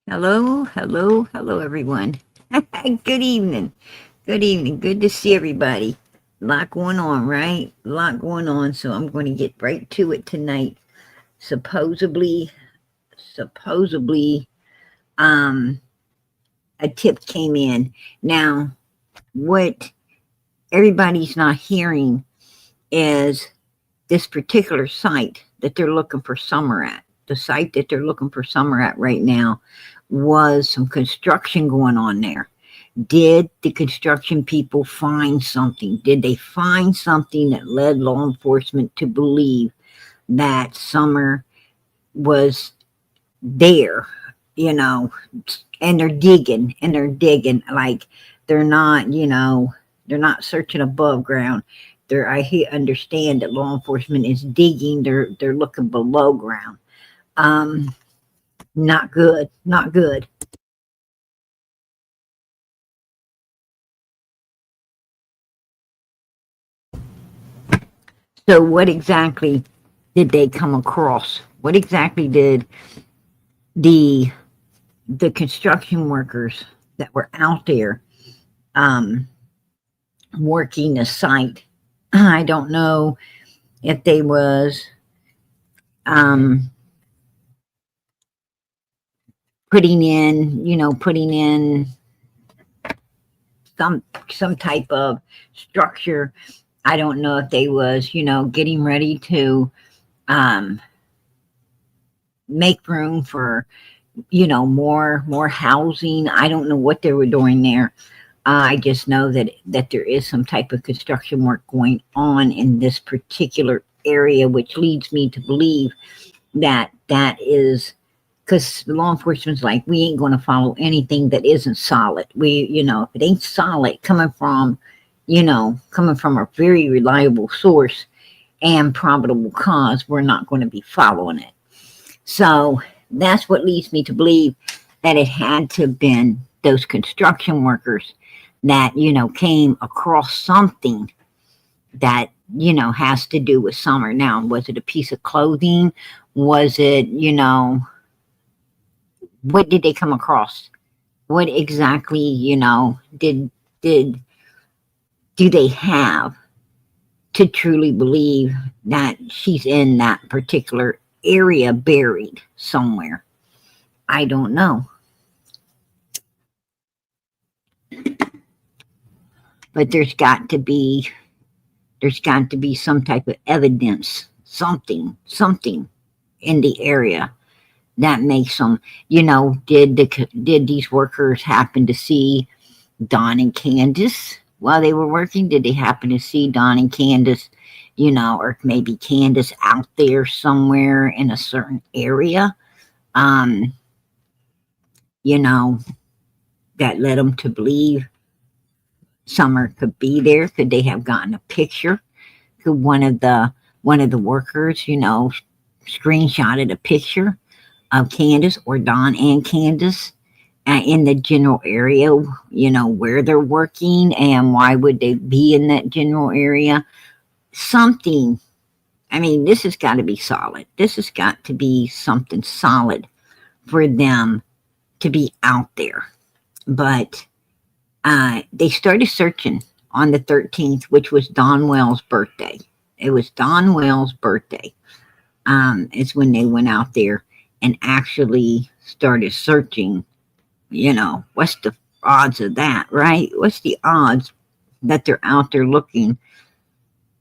Hello, hello, hello, everyone. Good evening. Good evening. Good to see everybody. A lot going on, right? A lot going on. So I'm going to get right to it tonight. Supposedly, um, a tip came in. Now, what everybody's not hearing is this particular site that they're looking for summer at. The site that they're looking for summer at right now was some construction going on there. Did the construction people find something? Did they find something that led law enforcement to believe that Summer was there, you know, and they're digging like they're not, they're not searching above ground. Understand that law enforcement is digging, they're looking below ground. Um, Not good, not good. So what exactly did they come across? What exactly did the the construction workers that were out there um, working the site? I don't know if they was um, putting in some some type of structure. I don't know if they was, getting ready to um, make room for, more housing. I don't know what they were doing there. I just know that there is some type of construction work going on in this particular area, which leads me to believe that is because law enforcement's like, we ain't going to follow anything that isn't solid. If it ain't solid, coming from a very reliable source and probable cause, we're not going to be following it. So that's what leads me to believe that it had to have been those construction workers that, came across something that, has to do with Summer. Now, was it a piece of clothing? Was it, what did they come across? What exactly, did do they have to truly believe that she's in that particular area buried somewhere? I don't know. But there's got to be some type of evidence, something in the area that makes them, did these workers happen to see Don and Candace while they were working? Did they happen to see Don and Candace, or maybe Candace out there somewhere in a certain area? Um, you know, that led them to believe Summer could be there. Could they have gotten a picture? Could one of the workers, screenshotted a picture of Candace or Don and Candace in the general area, where they're working, and why would they be in that general area? Something. I mean, this has got to be solid. This has got to be something solid for them to be out there. But they started searching on the 13th, which was Don Wells' birthday. It was Don Wells' birthday. Is when they went out there and actually started searching. What's the odds of that, right? What's the odds that they're out there looking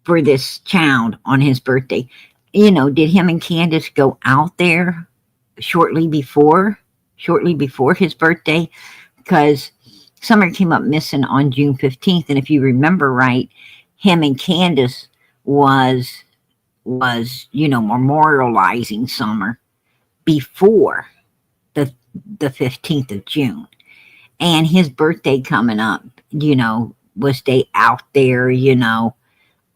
for this child on his birthday? Did him and Candace go out there shortly before his birthday? Because Summer came up missing on June 15th, and if you remember right, him and Candace was memorializing Summer before the the 15th of June, and his birthday coming up. Was they out there?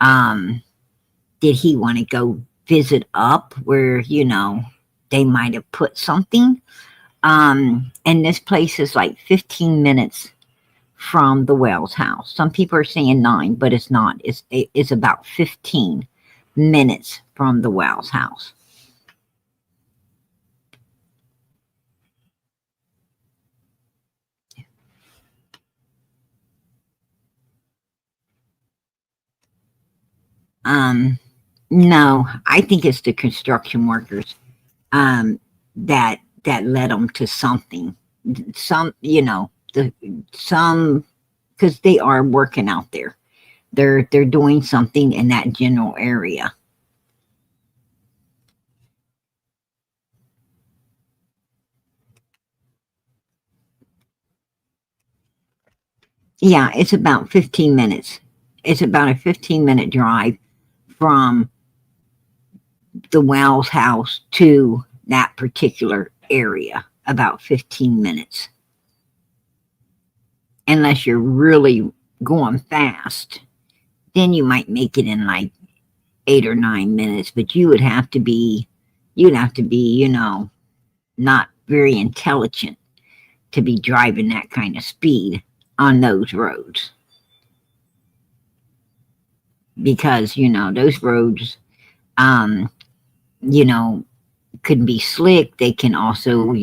Um, did he want to go visit up where they might have put something? And this place is like 15 minutes from the Wells house. Some people are saying 9, but it's not. It's about 15 minutes from the Wells house. Um, no, I think it's the construction workers um, that led them to something. Some, the some because they are working out there. They're doing something in that general area. Yeah, it's about 15 minutes. It's about a 15-minute drive from the Wells house to that particular area. About 15 minutes. Unless you're really going fast, then you might make it in like 8 or 9 minutes, but you'd have to be, not very intelligent to be driving that kind of speed on those roads because, those roads, um, you know, could be slick. They can also,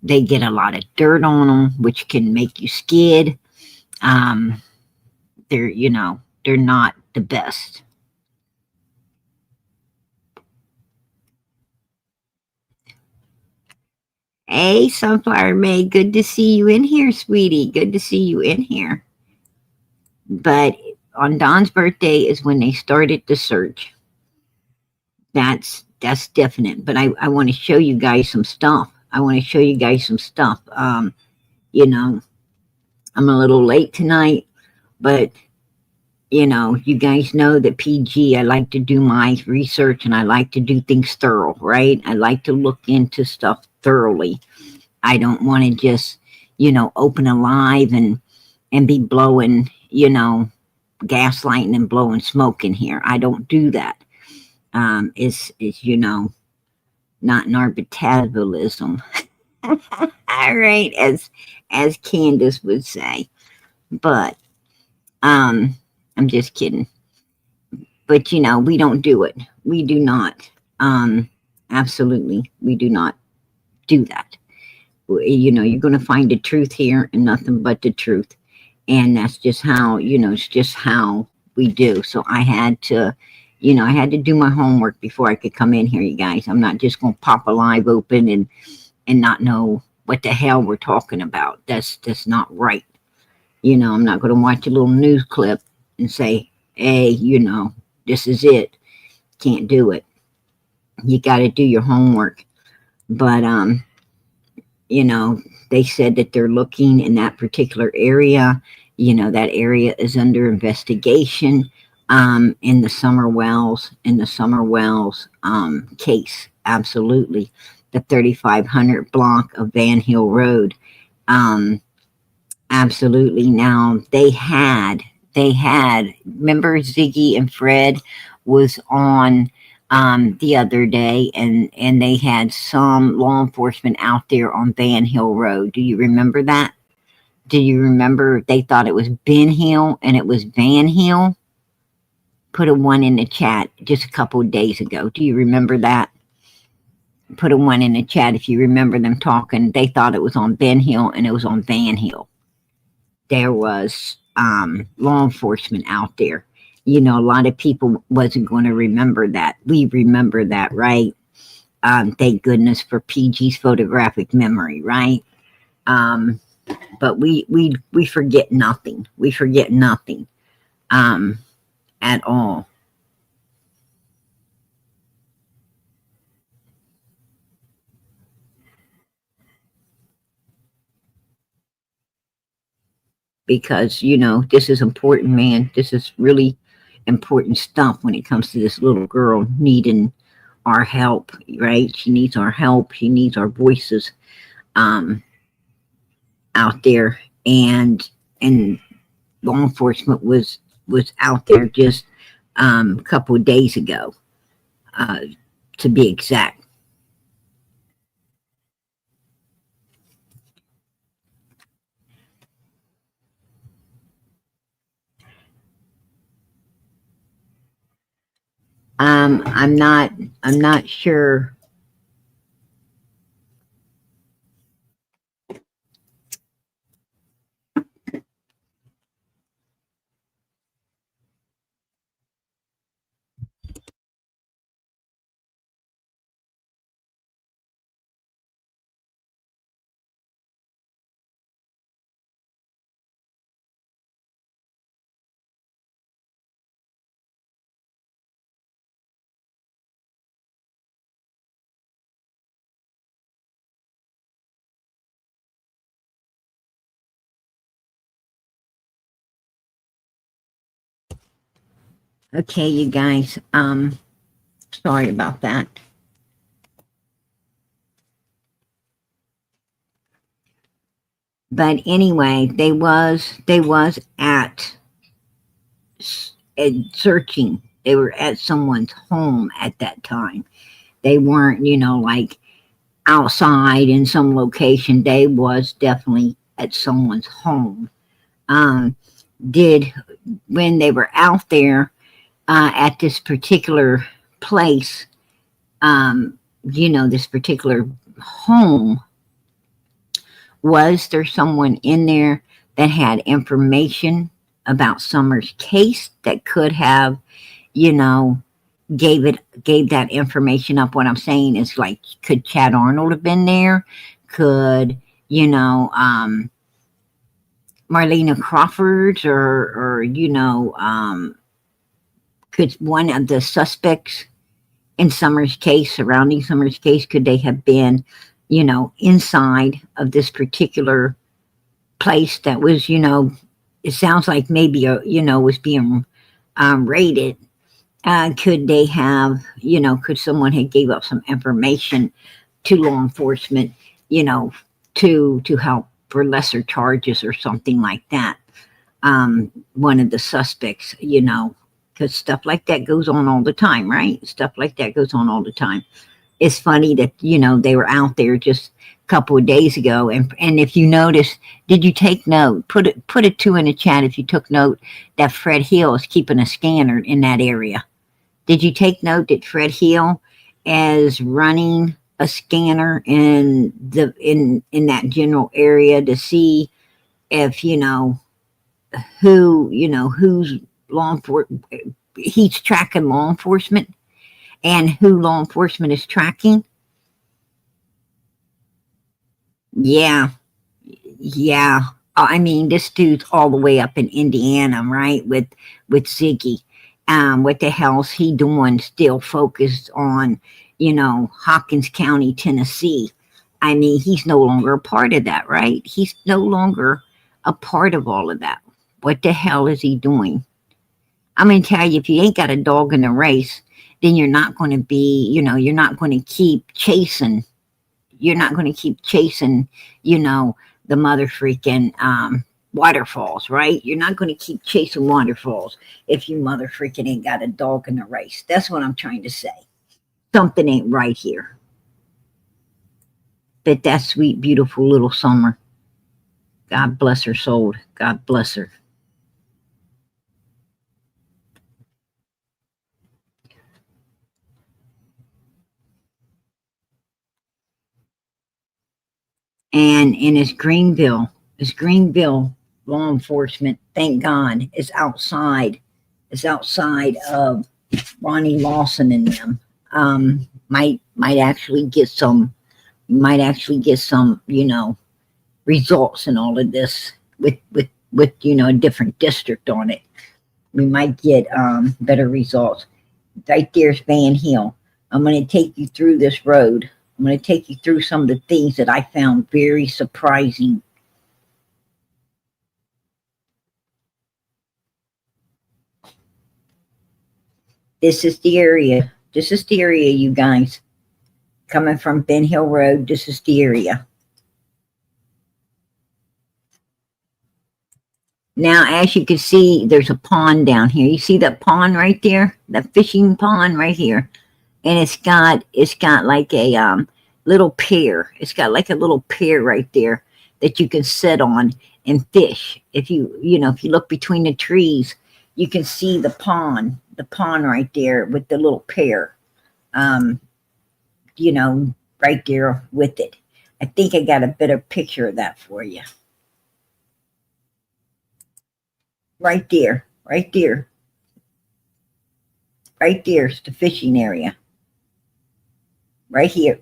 they get a lot of dirt on them, which can make you skid. Um, they're not the best. Hey, Sunflower May, good to see you in here, sweetie. Good to see you in here. But on Don's birthday is when they started the search. That's definite. But I want to show you guys some stuff. I want to show you guys some stuff. You know, I'm a little late tonight, but you guys know that PG, I like to do my research and I like to do things thorough, right? I like to look into stuff thoroughly. I don't want to just, open a live and be blowing, gaslighting and blowing smoke in here. I don't do that. Is not an metabolism. All right, as Candace would say. But I'm just kidding. But we don't do it. We do not. Um, absolutely, we do not do that. You're going to find the truth here and nothing but the truth, and that's just how it's just how we do. So I had to do my homework before I could come in here, you guys. I'm not just going to pop a live open and not know what the hell we're talking about. That's not right. I'm not going to watch a little news clip and say, hey, this is it. Can't do it. You got to do your homework. But you know, they said that they're looking in that particular area. That area is under investigation in the Summer Wells case. Absolutely. The 3500 block of Van Hill Road. Um, absolutely. Now remember Ziggy and Fred was on the other day, and they had some law enforcement out there on Van Hill Road. Do you remember that? Do you remember they thought it was Ben Hill and it was Van Hill? Put a one in the chat just a couple of days ago. Do you remember that? Put a one in the chat if you remember them talking. They thought it was on Ben Hill and it was on Van Hill. There was law enforcement out there. A lot of people wasn't going to remember that. We remember that, right? Thank goodness for PG's photographic memory, right? Um, but we forget nothing. We forget nothing um, at all. Because this is important, man. This is really important stuff when it comes to this little girl needing our help, right? She needs our help. She needs our voices um, out there, and law enforcement was out there just a couple of days ago, uh, to be exact. I'm not. I'm not sure. Okay, you guys. Sorry about that. But anyway, they was at searching. They were at someone's home at that time. They weren't, like outside in some location. They was definitely at someone's home. Um, did when they were out there at this particular place, this particular home, was there someone in there that had information about Summer's case that could have, you know, gave that information up? What I'm saying is, like, could Chad Arnold have been there? Could, Marlena Crawford, or could one of the suspects in Summer's case, surrounding Summer's case, could they have been, inside of this particular place that was, it sounds like maybe was being raided? Could they have, could someone have gave up some information to law enforcement, you know, to help for lesser charges or something like that? One of the suspects, because stuff like that goes on all the time, right? Stuff like that goes on all the time. It's funny that, they were out there just a couple of days ago. And if you notice, did you take note? Put a two in the chat if you took note that Fred Hill is keeping a scanner in that area. Did you take note that Fred Hill is running a scanner in that general area to see if, who's law enforcement, he's tracking law enforcement, and who law enforcement is tracking? Yeah, yeah. I mean, this dude's all the way up in Indiana, right? With Ziggy. What the hell's he doing? Still focused on, Hawkins County, Tennessee. I mean, he's no longer a part of that, right? He's no longer a part of all of that. What the hell is he doing? I'm gonna tell you, if you ain't got a dog in the race, then you're not going to be, you're not going to keep chasing. You're not going to keep chasing, the mother freaking waterfalls, right? You're not going to keep chasing waterfalls if you mother freaking ain't got a dog in the race. That's what I'm trying to say. Something ain't right here. But that sweet, beautiful little Summer, God bless her soul. God bless her. And in his Greenville law enforcement, thank God, is outside of Ronnie Lawson and them. Might actually get some, results in all of this with a different district on it. We might get better results. Right there's Van Hill. I'm going to take you through this road. I'm going to take you through some of the things that I found very surprising. This is the area. This is the area, you guys. Coming from Ben Hill Road, this is the area. Now, as you can see, there's a pond down here. You see that pond right there? That fishing pond right here. And it's got like a little pier. It's got like a little pier right there that you can sit on and fish. If you look between the trees, you can see the pond right there with the little pier. Um, right there with it. I think I got a better picture of that for you. Right there, right there, right there's the fishing area. Right here.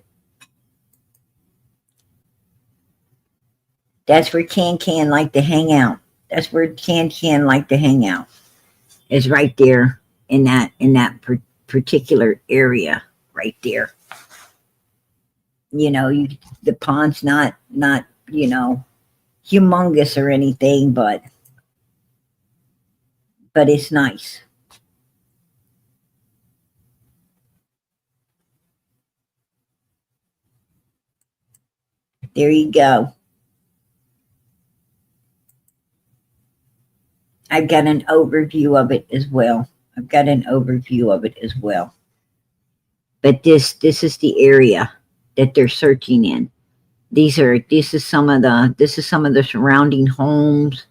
That's where Can like to hang out. That's where Can like to hang out. Is right there in that particular area right there. The pond's not humongous or anything, but it's nice. There you go. I've got an overview of it as well. I've got an overview of it as well. But this is the area that they're searching in. This is some of the surrounding homes.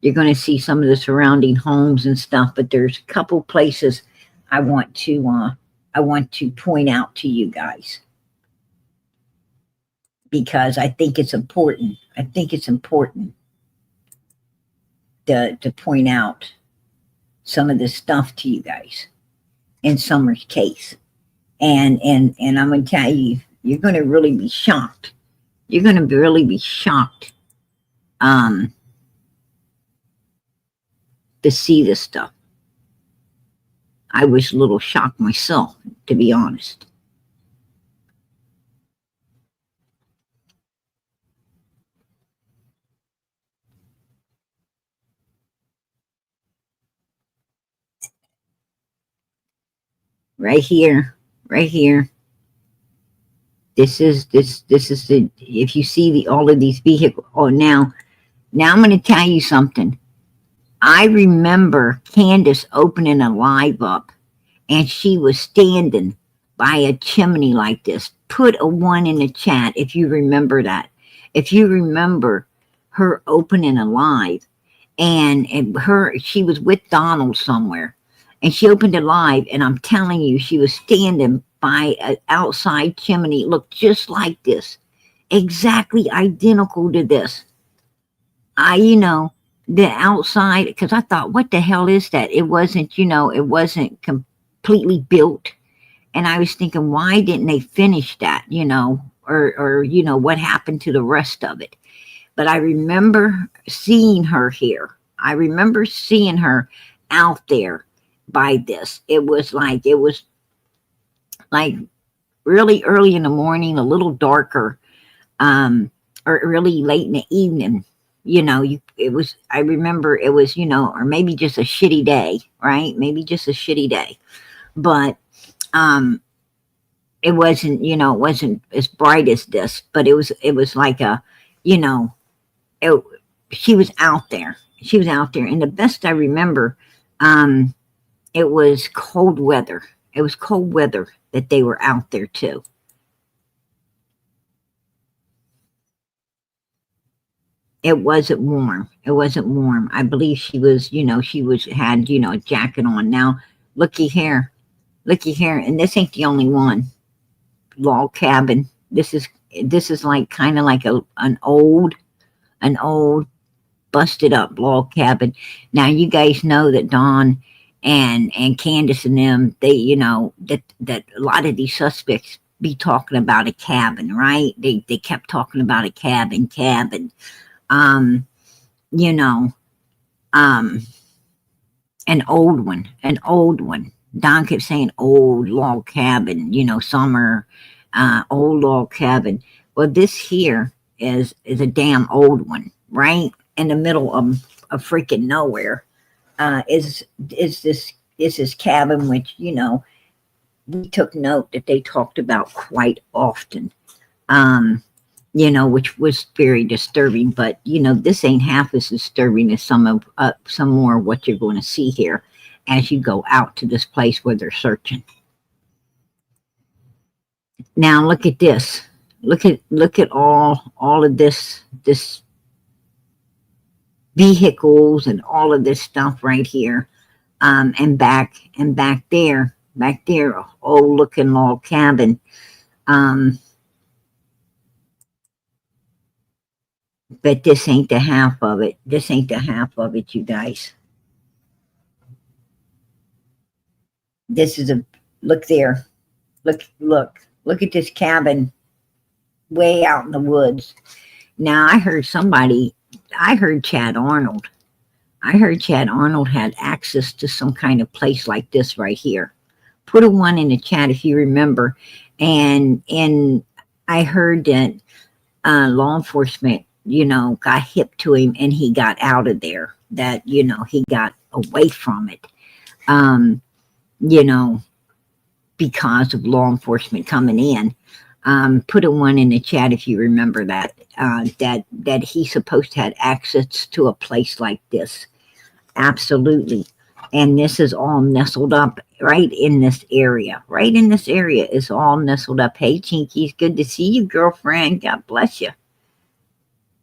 You're going to see some of the surrounding homes and stuff, but there's a couple places I want to point out to you guys because I think it's important. I think it's important to point out some of this stuff to you guys in Summer's case. And I'm going to tell you, you're going to really be shocked. You're going to really be shocked to see this stuff. I was a little shocked myself, to be honest. Right here, right here. This is the, if you see all of these vehicles. Oh, now I'm going to tell you something. I remember Candace opening a live up and she was standing by a chimney like this. Put a 1 in the chat if you remember that. If you remember her opening a live and she was with Donald somewhere and she opened it live, and I'm telling you, she was standing by an outside chimney. It looked just like this, exactly identical to this. The outside, because I thought, what the hell is that? It wasn't, it wasn't completely built. And I was thinking, why didn't they finish that, or what happened to the rest of it? But I remember seeing her here. I remember seeing her out there by this. It was like really early in the morning, a little darker, or really late in the evening. I remember it was, or maybe just a shitty day, right? Maybe just a shitty day. But it wasn't, it wasn't as bright as this, but it was like she was out there. She was out there. And the best I remember, it was cold weather. It was cold weather that they were out there too. It wasn't warm. It wasn't warm. I believe she was, had, a jacket on. Now, looky here. And this ain't the only one. Log cabin. This is like kind of like an old busted up log cabin. Now you guys know that Dawn and Candace and them, they, that a lot of these suspects be talking about a cabin, right? They kept talking about a cabin. An old one. Don kept saying old log cabin, summer, old log cabin. Well, this here is a damn old one, right? In the middle of freaking nowhere, is this cabin, which, we took note that they talked about quite often, which was very disturbing. But, this ain't half as disturbing as some more of what you're going to see here as you go out to this place where they're searching. Now look at this. Look at all of this vehicles and all of this stuff right here, and back there, old looking log cabin. But this ain't the half of it. This ain't the half of it, you guys. This is look there. Look at this cabin way out in the woods. Now I heard Chad Arnold. I heard Chad Arnold had access to some kind of place like this right here. Put a 1 in the chat if you remember. And I heard that law enforcement, got hip to him and he got out of there. That, he got away from it. Because of law enforcement coming in. Put a one in the chat if you remember that. That he's supposed to have access to a place like this. Absolutely. And this is all nestled up right in this area. Right in this area is all nestled up. Hey, Chinkies, good to see you, girlfriend. God bless you.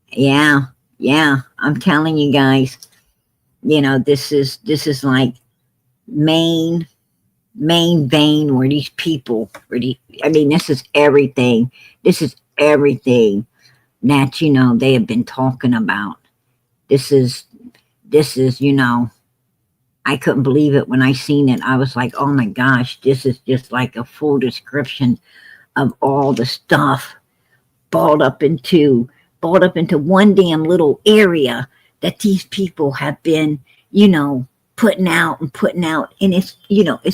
Yeah, yeah. I'm telling you guys, this is like main vein where these people really, I mean, this is everything. This is everything that, they have been talking about. This is, I couldn't believe it when I seen it. I was like, oh my gosh, this is just like a full description of all the stuff balled up into one damn little area that these people have been, putting out and putting out. And it's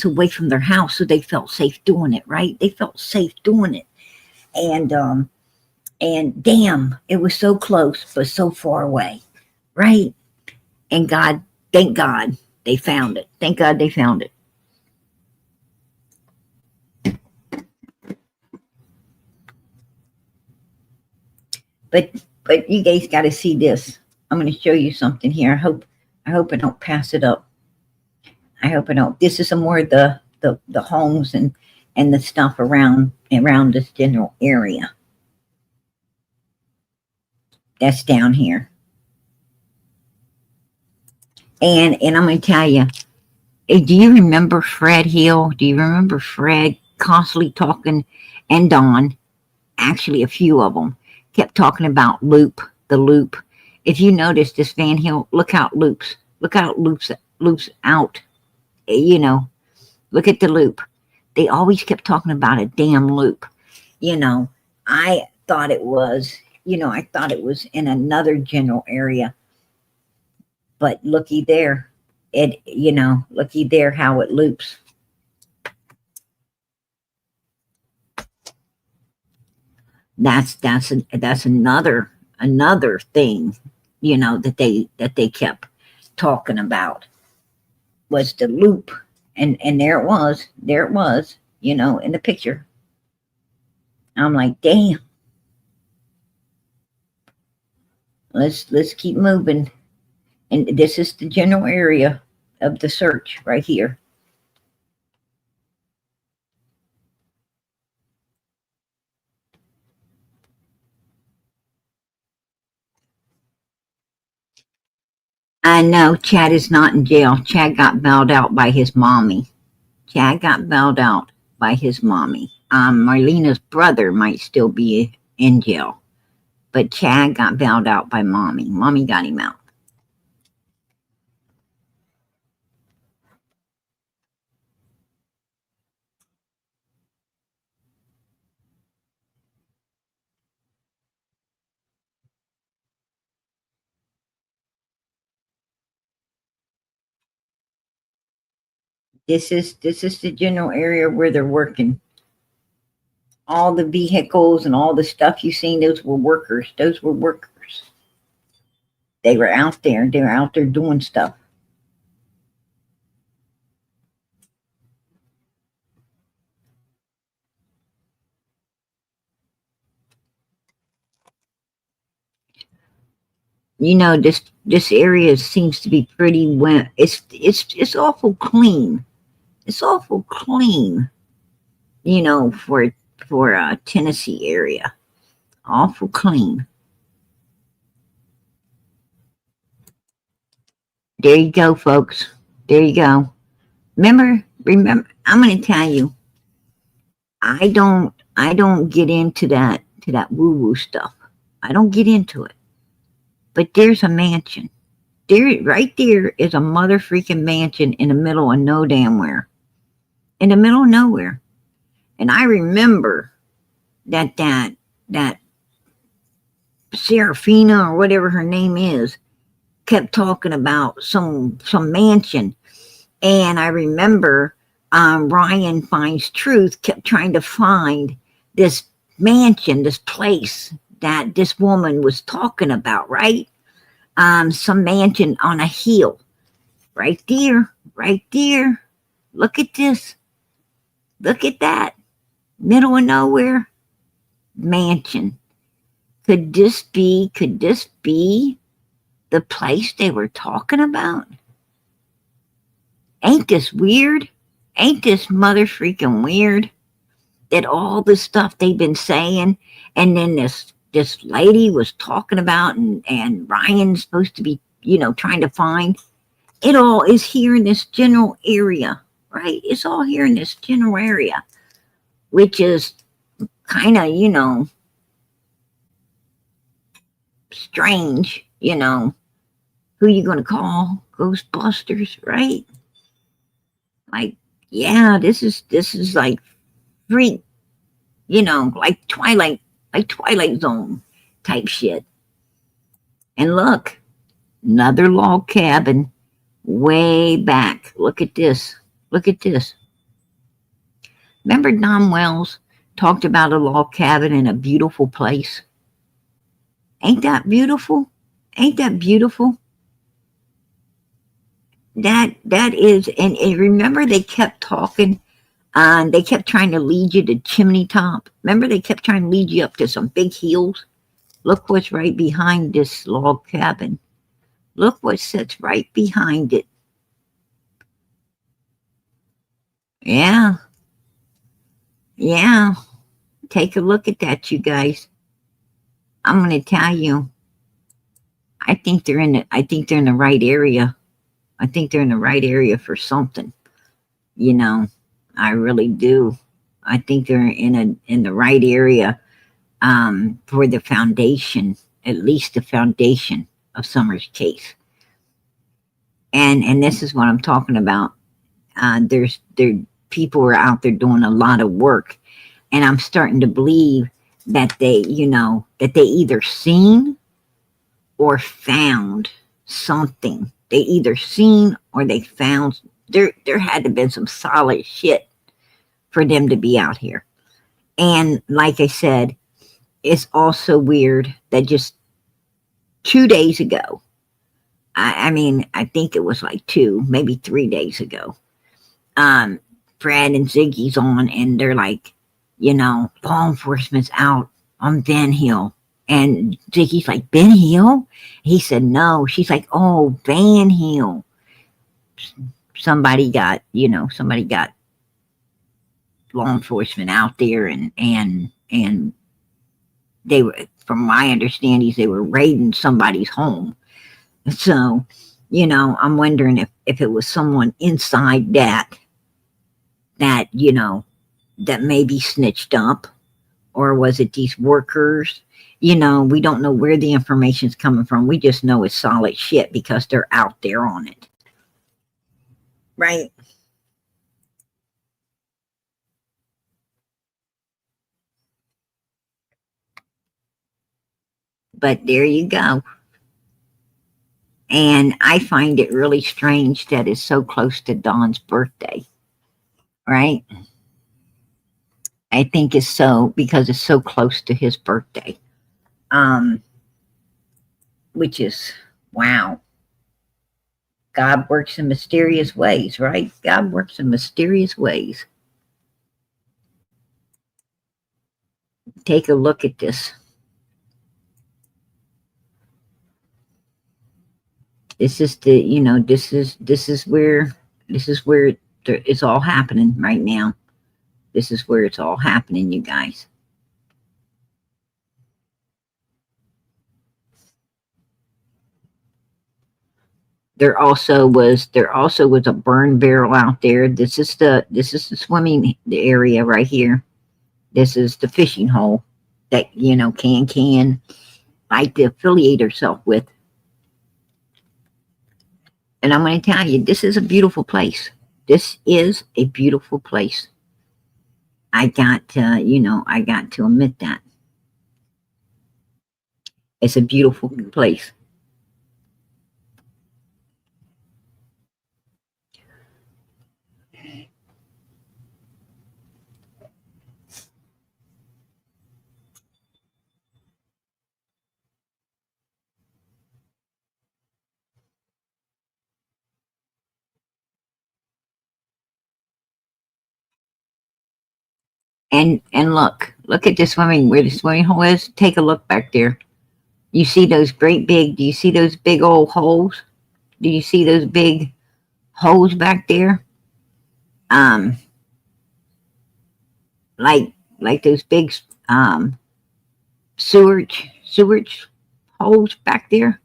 away from their house. So they felt safe doing it, right? They felt safe doing it. And damn, it was so close, but so far away, right? And thank God they found it. Thank God they found it. But you guys got to see this. I'm going to show you something here. I hope I don't pass it up. I hope I don't. This is some more of the homes and the stuff around this general area. That's down here. And I'm going to tell you, do you remember Fred Hill? Do you remember Fred constantly talking, and Don, actually a few of them, kept talking about the loop. If you notice this Van Hill, look how it loops. Look how it loops out. Look at the loop. They always kept talking about a damn loop. I thought it was, in another general area. But looky there. Looky there how it loops. That's another thing, that they kept talking about was the loop. And there it was, in the picture. I'm like, damn. Let's keep moving. And this is the general area of the search right here. I know Chad is not in jail. Chad got bailed out by his mommy. Marlena's brother might still be in jail, but Chad got bailed out by mommy. Mommy got him out. This is the general area where they're working. All the vehicles and all the stuff you seen, those were workers. They were out there. They were out there doing stuff. This area seems to be pretty wet. It's awful clean. It's awful clean. For a Tennessee area, awful clean. There you go, folks. There you go. Remember. I'm going to tell you. I don't get into that woo woo stuff. I don't get into it. But there's a mansion. Right there is a mother freaking mansion in the middle of no damn where. In the middle of nowhere. And I remember that Serafina or whatever her name is kept talking about some mansion. And I remember Ryan Finds Truth kept trying to find this mansion, this place that this woman was talking about, right? Some mansion on a hill. Right there. Look at this. Look at that. Middle of nowhere. mansion. Could this be the place they were talking about? Ain't this weird? Ain't this mother freaking weird? That all the stuff they've been saying, and then this lady was talking about, and Ryan's supposed to be, trying to find, it all is here in this general area, right? It's all here in this general area, which is kind of, strange. Who you gonna call? Ghostbusters, right? Like, yeah, this is like freak, like Twilight Zone type shit. And look, another log cabin way back. Look at this. Look at this. Remember Don Wells talked about a log cabin in a beautiful place? Ain't that beautiful? Ain't that beautiful? That is, and remember they kept talking. They kept trying to lead you to Chimney Top. Remember they kept trying to lead you up to some big hills. Look what's right behind this log cabin. Look what sits right behind it. Yeah, yeah. Take a look at that, you guys. I'm gonna tell you. I think they're in the right area. I think they're in the right area for something. You know, I really do. I think they're in the right area for the foundation, at least the foundation of Summer's case. And this is what I'm talking about. There people are out there doing a lot of work, and I'm starting to believe that they either seen or found something. They either seen or they found. There had to have been some solid shit for them to be out here. And like I said, it's also weird that just 2 days ago, I mean, I think it was like maybe 3 days ago, um, Fred and Ziggy's on, and they're like, law enforcement's out on Ben Hill. And Ziggy's like, Ben Hill? He said, no. She's like, oh, Van Hill. Somebody got law enforcement out there, and they were, from my understandings, they were raiding somebody's home. So, I'm wondering if it was someone inside that that maybe snitched up, or was it these workers? We don't know where the information's coming from. We just know it's solid shit because they're out there on it. Right? But there you go. And I find it really strange that it's so close to Don's birthday, right? I think it's so because it's so close to his birthday. Um, which is wow. God works in mysterious ways, right? God works in mysterious ways. Take a look at this. This is the, this is where it's all happening right now. This is where it's all happening, you guys. There also was a burn barrel out there. This is the swimming area right here. This is the fishing hole that can like to affiliate herself with. And I'm going to tell you, this is a beautiful place. This is a beautiful place. I got to admit that it's a beautiful place. And look at the swimming where the swimming hole is. Take a look back there. You see those great big? Do you see those big old holes? Do you see those big holes back there? Um, like those big um sewage holes back there.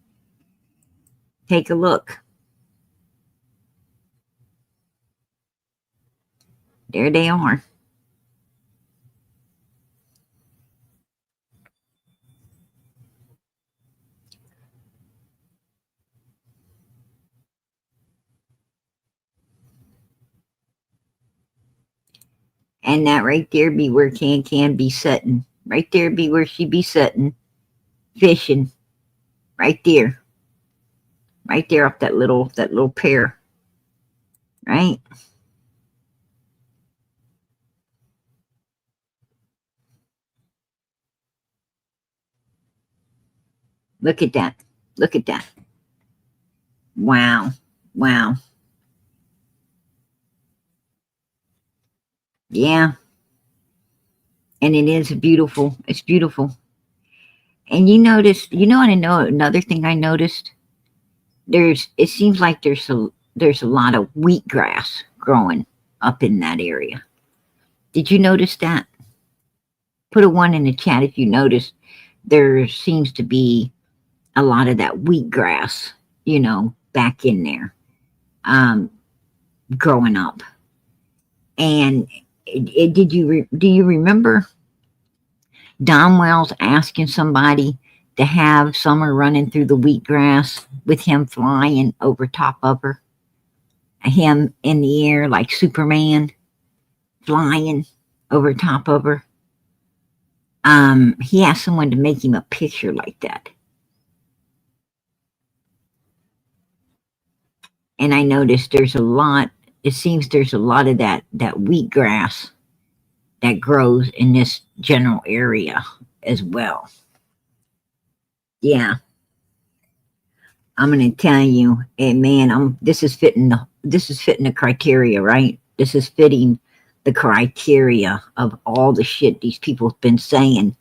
Take a look. There they are. And that right there be where Can be sitting. Right there be where she be sitting, fishing. Right there. Right there off that little pier. Right? Look at that. Look at that. Wow. Wow. Yeah. And it is beautiful. It's beautiful. And I know another thing I noticed. It seems like there's a lot of wheatgrass growing up in that area. Did you notice that? Put a one in the chat if you noticed. There seems to be a lot of that wheatgrass, back in there, um, growing up. And do you remember Don Wells asking somebody to have Summer running through the wheatgrass with him flying over top of her, him in the air like Superman flying over top of her? He asked someone to make him a picture like that. And I noticed it seems there's a lot of that wheatgrass that grows in this general area as well. Yeah, I'm gonna tell you, and man, this is fitting the criteria, right? This is fitting the criteria of all the shit these people have been saying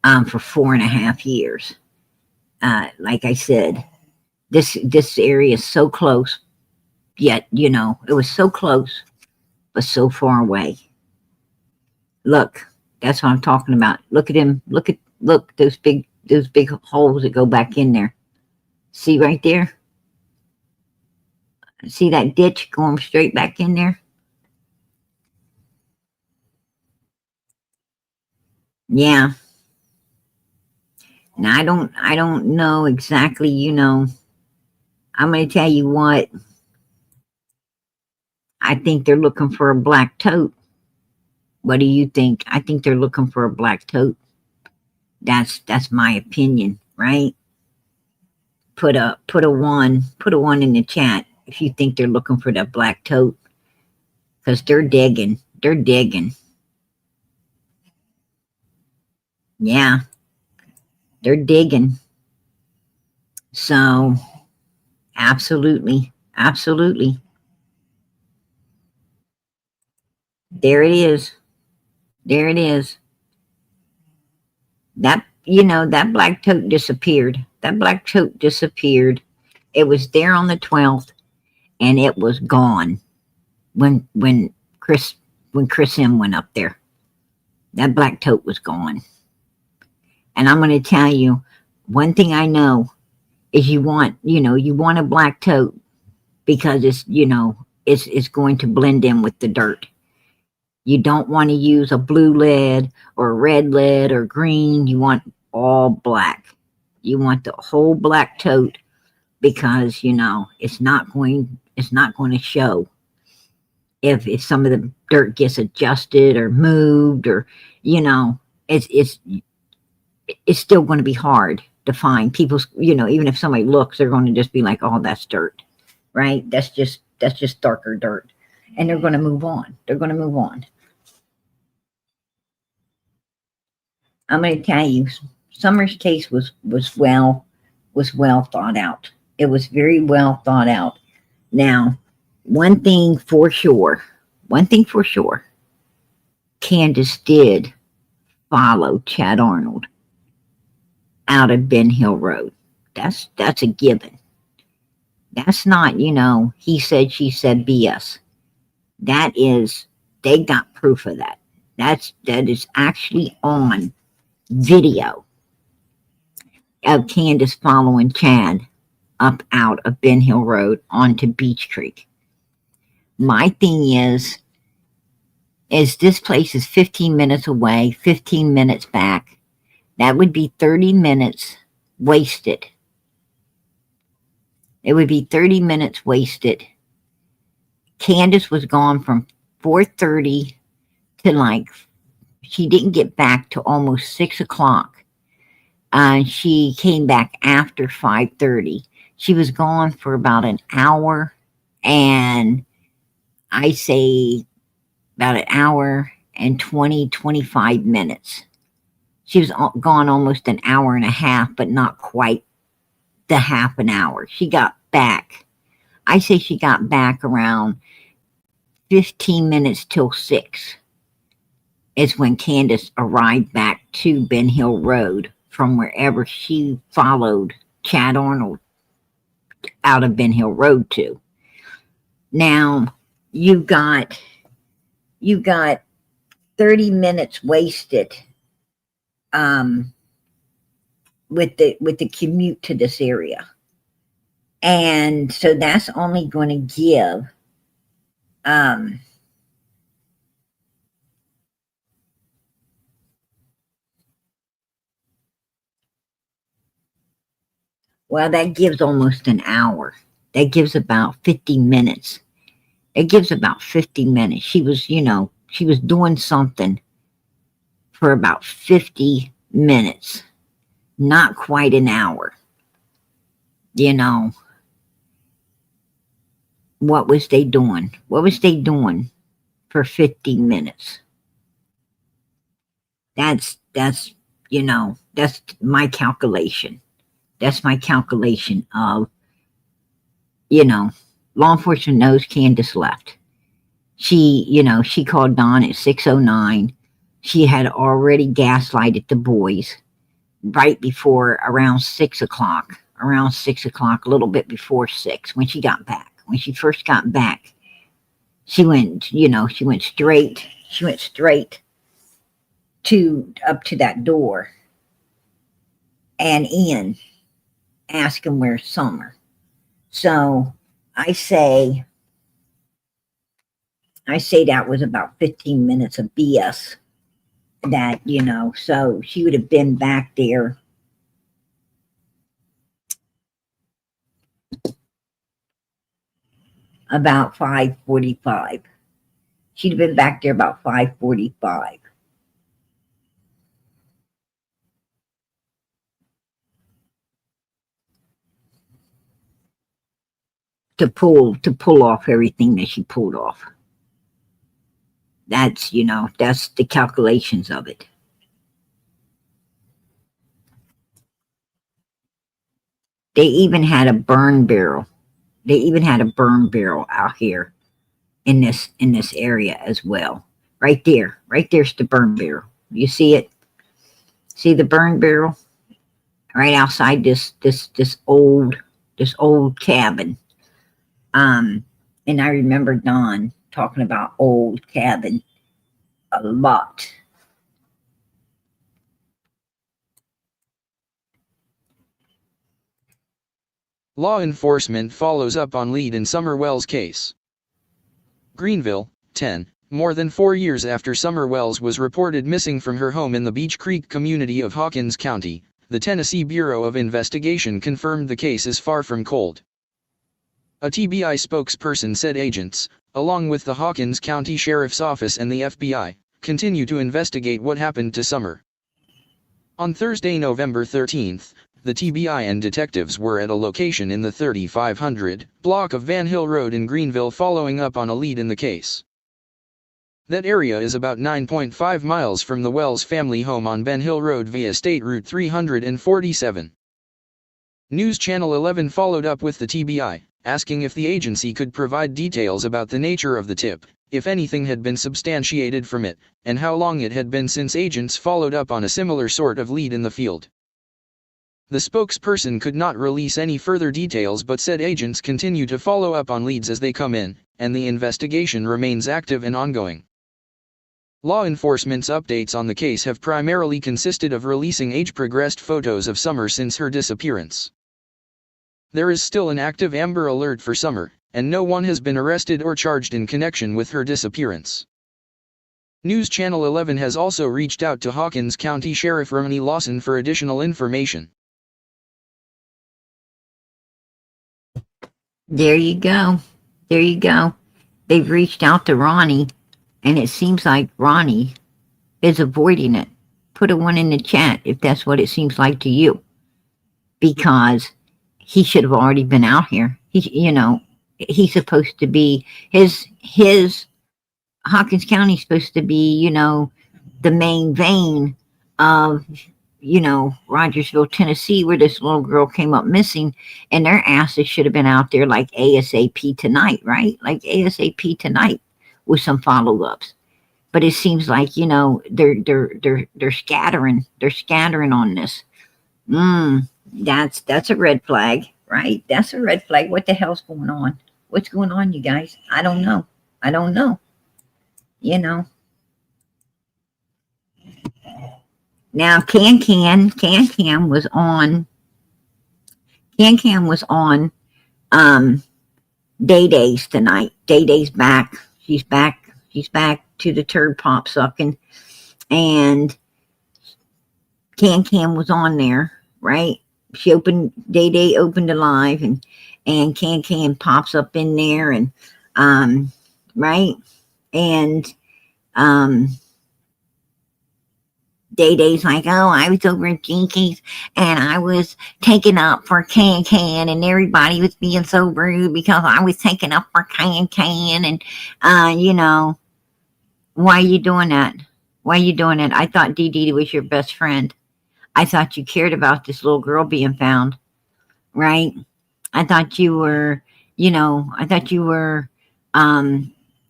for 4.5 years. Like I said, this area is so close, yet it was so close but so far away. Look, that's what I'm talking about. Look at him. Look those big holes that go back in there. See right there? See that ditch going straight back in there? Yeah. Now I don't know exactly, I'm gonna tell you what, I think they're looking for a black tote. What do you think? I think they're looking for a black tote. That's my opinion, right? Put a one in the chat if you think they're looking for that black tote. Because they're digging. They're digging. Yeah, they're digging. So absolutely. Absolutely. There it is. There it is. That black tote disappeared. That black tote disappeared. It was there on the 12th and it was gone when Chris when Chris M went up there. That black tote was gone. And I'm going to tell you one thing I know is you want a black tote because it's going to blend in with the dirt. You don't want to use a blue lead or red lead or green. You want all black. You want the whole black tote because it's not going to show if some of the dirt gets adjusted or moved or it's it's still going to be hard to find people. Even if somebody looks, they're going to just be like, oh, that's dirt, right? That's just darker dirt, and they're going to move on. They're going to move on. I'm going to tell you, Summer's case was well thought out. It was very well thought out. Now, one thing for sure, one thing for sure, Candace did follow Chad Arnold out of Ben Hill Road. That's a given. That's not, he said, she said BS. That is, they got proof of that. That is actually on video of Candace following Chad up out of Ben Hill Road onto Beach Creek. My thing is this place is 15 minutes away, 15 minutes back. That would be 30 minutes wasted. It would be 30 minutes wasted. Candace was gone from 4:30 to she didn't get back to almost 6 o'clock. She came back after 5:30. She was gone for about an hour, and I say about an hour and 20, 25 minutes. She was gone almost an hour and a half, but not quite the half an hour. She got back. I say she got back around 15 minutes till 6 is when Candace arrived back to Ben Hill Road from wherever she followed Chad Arnold out of Ben Hill Road to. Now, you got 30 minutes wasted with the commute to this area. And so that's only going to give well, that gives almost an hour. That gives about 50 minutes. It gives about 50 minutes. She was, she was doing something for about 50 minutes. Not quite an hour. What was they doing? What was they doing for 50 minutes? That's my calculation. That's my calculation of, law enforcement knows Candace left. She called Dawn at 6:09. She had already gaslighted the boys right before around 6 o'clock, a little bit before 6 when she got back. When she first got back, she went straight up to that door and in, asking where's Summer. So I say that was about 15 minutes of BS. That, so she would have been back there about 5:45. She'd have been back there about 5:45. To pull off everything that she pulled off. That's the calculations of it. They even had a burn barrel. They even had a burn barrel out here in this area as well. Right there's the burn barrel. You see it? See the burn barrel? Right outside this old cabin. And I remember Dawn talking about old cabin a lot. Law enforcement follows up on lead in Summer Wells case. Greenville, 10. More than 4 years after Summer Wells was reported missing from her home in the Beach Creek community of Hawkins County, the Tennessee Bureau of Investigation confirmed the case is far from cold. A TBI spokesperson said agents, along with the Hawkins County Sheriff's Office and the FBI, continue to investigate what happened to Summer. On Thursday, November 13th, the TBI and detectives were at a location in the 3500 block of Van Hill Road in Greenville following up on a lead in the case. That area is about 9.5 miles from the Wells family home on Ben Hill Road via State Route 347. News Channel 11 followed up with the TBI, asking if the agency could provide details about the nature of the tip, if anything had been substantiated from it, and how long it had been since agents followed up on a similar sort of lead in the field. The spokesperson could not release any further details but said agents continue to follow up on leads as they come in, and the investigation remains active and ongoing. Law enforcement's updates on the case have primarily consisted of releasing age-progressed photos of Summer since her disappearance. There is still an active Amber Alert for Summer, and no one has been arrested or charged in connection with her disappearance. News Channel 11 has also reached out to Hawkins County Sheriff Ronnie Lawson for additional information. There you go. There you go. They've reached out to Ronnie, and it seems like Ronnie is avoiding it. Put a 1 in the chat if that's what it seems like to you. Because he should have already been out here. He's supposed to be, his Hawkins County is supposed to be, the main vein of, Rogersville, Tennessee, where this little girl came up missing, and their asses should have been out there like ASAP tonight, right? Like ASAP tonight with some follow-ups. But it seems like, they're scattering. They're scattering on this. That's a red flag, right? That's a red flag. What the hell's going on? What's going on, you guys? I don't know. Now, Can was on. Can was on Day Day's tonight. Day Day's back. She's back to the turd pop sucking. And Can was on there, right? Day Day opened a live, and Can pops up in there, and right? And Day Day's like, oh, I was over at Jinkies and I was taking up for Can, and everybody was being so rude because I was taking up for Can, and why are you doing that? I thought Dee Dee was your best friend. I thought you cared about this little girl being found, right? I thought you were,